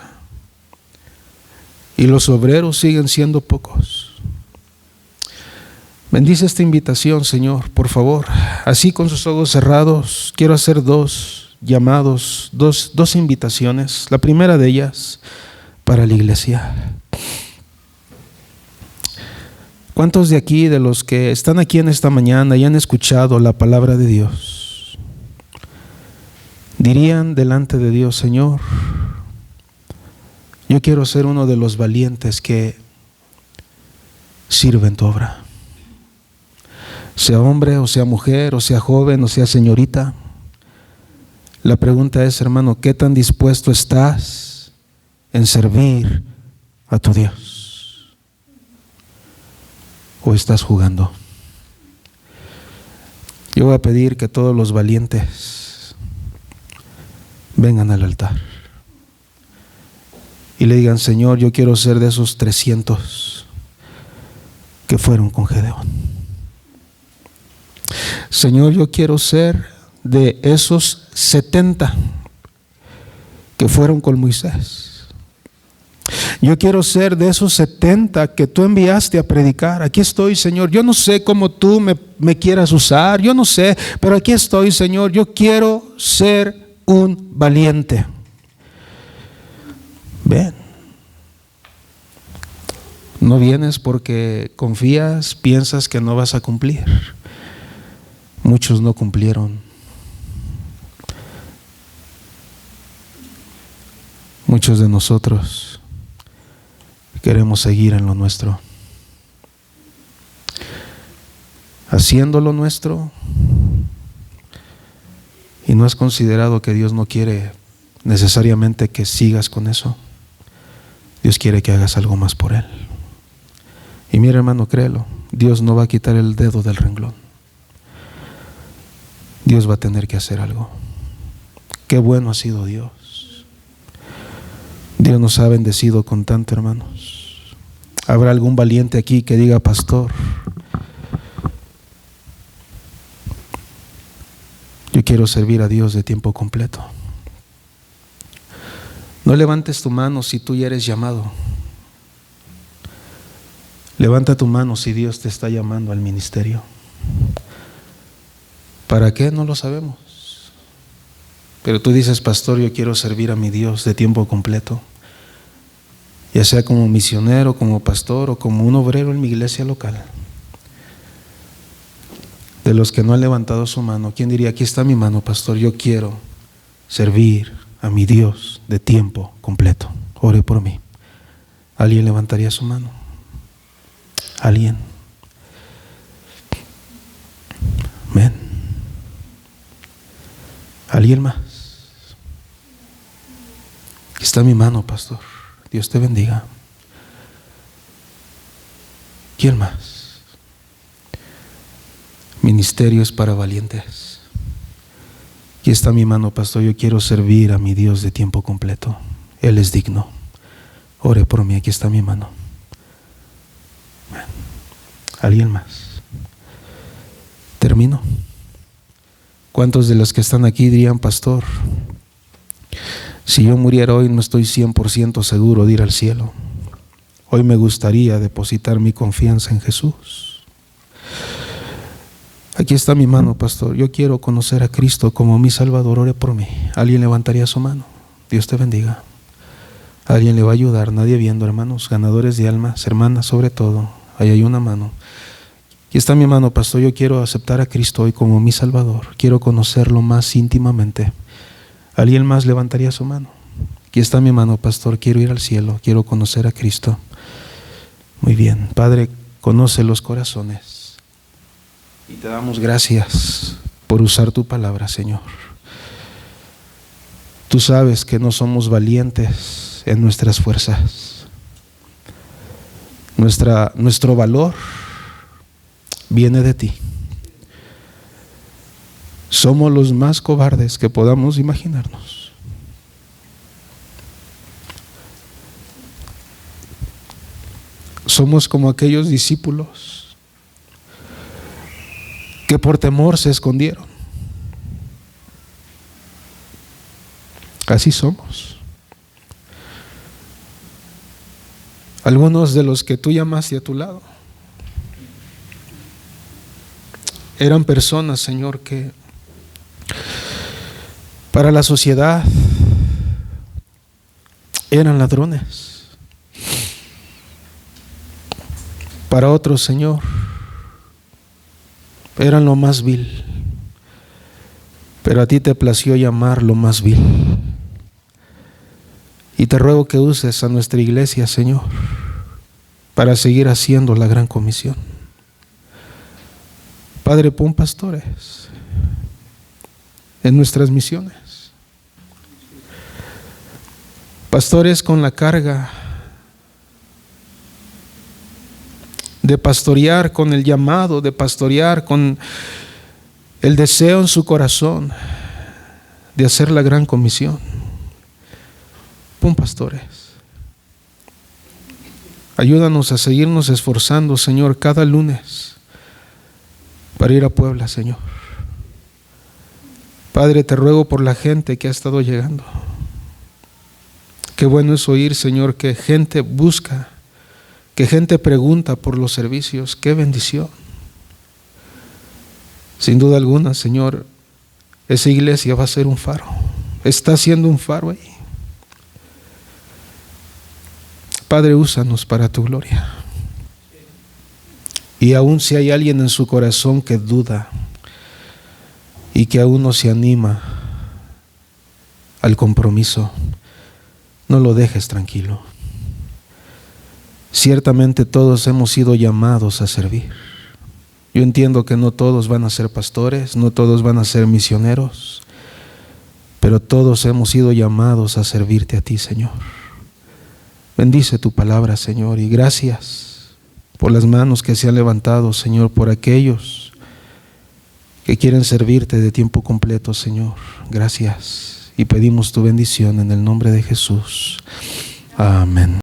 y los obreros siguen siendo pocos. Bendice esta invitación, Señor, por favor. Así con sus ojos cerrados, quiero hacer dos llamados, dos invitaciones. La primera de ellas para la iglesia. ¿Cuántos de aquí, de los que están aquí en esta mañana y han escuchado la palabra de Dios, dirían delante de Dios: Señor, yo quiero ser uno de los valientes que sirven tu obra? Sea hombre o sea mujer, o sea joven o sea señorita. La pregunta es, hermano, ¿qué tan dispuesto estás en servir a tu Dios? ¿O estás jugando? Yo voy a pedir que todos los valientes vengan al altar y le digan: Señor, yo quiero ser de esos 300 que fueron con Gedeón. Señor, yo quiero ser de esos 70 que fueron con Moisés. Yo quiero ser de esos 70 que tú enviaste a predicar. Aquí estoy, Señor. Yo no sé cómo tú me quieras usar, yo no sé, pero aquí estoy, Señor. Yo quiero ser un valiente. Ven. No vienes porque confías, piensas que no vas a cumplir. Muchos no cumplieron. Muchos de nosotros queremos seguir en lo nuestro, haciendo lo nuestro, y no has considerado que Dios no quiere necesariamente que sigas con eso. Dios quiere que hagas algo más por Él. Y mira, hermano, créelo, Dios no va a quitar el dedo del renglón. Dios va a tener que hacer algo. Qué bueno ha sido Dios. Dios nos ha bendecido con tanto, hermanos. ¿Habrá algún valiente aquí que diga: pastor, quiero servir a Dios de tiempo completo. No levantes tu mano si tú ya eres llamado. Levanta tu mano si Dios te está llamando al ministerio. ¿Para qué? No lo sabemos. Pero tú dices, pastor, yo quiero servir a mi Dios de tiempo completo. Ya sea como misionero, como pastor o como un obrero en mi iglesia local. De los que no han levantado su mano, ¿quién diría, aquí está mi mano, pastor? Yo quiero servir a mi Dios de tiempo completo. Ore por mí. ¿Alguien levantaría su mano? ¿Alguien? Amén. ¿Alguien más? Aquí está mi mano, pastor. Dios te bendiga. ¿Quién más? Ministerio es para valientes. Aquí está mi mano, pastor. Yo quiero servir a mi Dios de tiempo completo. Él es digno. Ore por mí. Aquí está mi mano. ¿Alguien más? Termino. ¿Cuántos de los que están aquí dirían, pastor, si yo muriera hoy no estoy 100% seguro de ir al cielo? Hoy me gustaría depositar mi confianza en Jesús. Aquí está mi mano, pastor. Yo quiero conocer a Cristo como mi Salvador. Ore por mí. ¿Alguien levantaría su mano? Dios te bendiga. Alguien le va a ayudar. Nadie viendo, hermanos, ganadores de almas, hermanas sobre todo. Ahí hay una mano. Aquí está mi mano, pastor. Yo quiero aceptar a Cristo hoy como mi Salvador. Quiero conocerlo más íntimamente. ¿Alguien más levantaría su mano? Aquí está mi mano, pastor. Quiero ir al cielo. Quiero conocer a Cristo. Muy bien. Padre, conoce los corazones. Y te damos gracias por usar tu palabra, Señor. Tú sabes que no somos valientes en nuestras fuerzas. Nuestro valor viene de ti. Somos los más cobardes que podamos imaginarnos. Somos como aquellos discípulos que por temor se escondieron. Así somos. Algunos de los que tú llamaste a tu lado eran personas, Señor, que para la sociedad eran ladrones. Para otros, Señor, eran lo más vil. Pero a ti te plació llamar lo más vil. Y te ruego que uses a nuestra iglesia, Señor, para seguir haciendo la gran comisión. Padre, pon pastores en nuestras misiones. Pastores con la carga de pastorear, con el llamado de pastorear, con el deseo en su corazón de hacer la gran comisión. Pon pastores. Ayúdanos a seguirnos esforzando, Señor, cada lunes para ir a Puebla, Señor. Padre, te ruego por la gente que ha estado llegando. Qué bueno es oír, Señor, que gente busca, que gente pregunta por los servicios. Qué bendición. Sin duda alguna, Señor, esa iglesia va a ser un faro. Está siendo un faro ahí. Padre, úsanos para tu gloria. Y aun si hay alguien en su corazón que duda y que aún no se anima al compromiso, no lo dejes tranquilo. Ciertamente todos hemos sido llamados a servir. Yo entiendo que no todos van a ser pastores, no todos van a ser misioneros, pero todos hemos sido llamados a servirte a ti, Señor. Bendice tu palabra, Señor, y gracias por las manos que se han levantado, Señor, por aquellos que quieren servirte de tiempo completo, Señor. Gracias y pedimos tu bendición en el nombre de Jesús. Amén.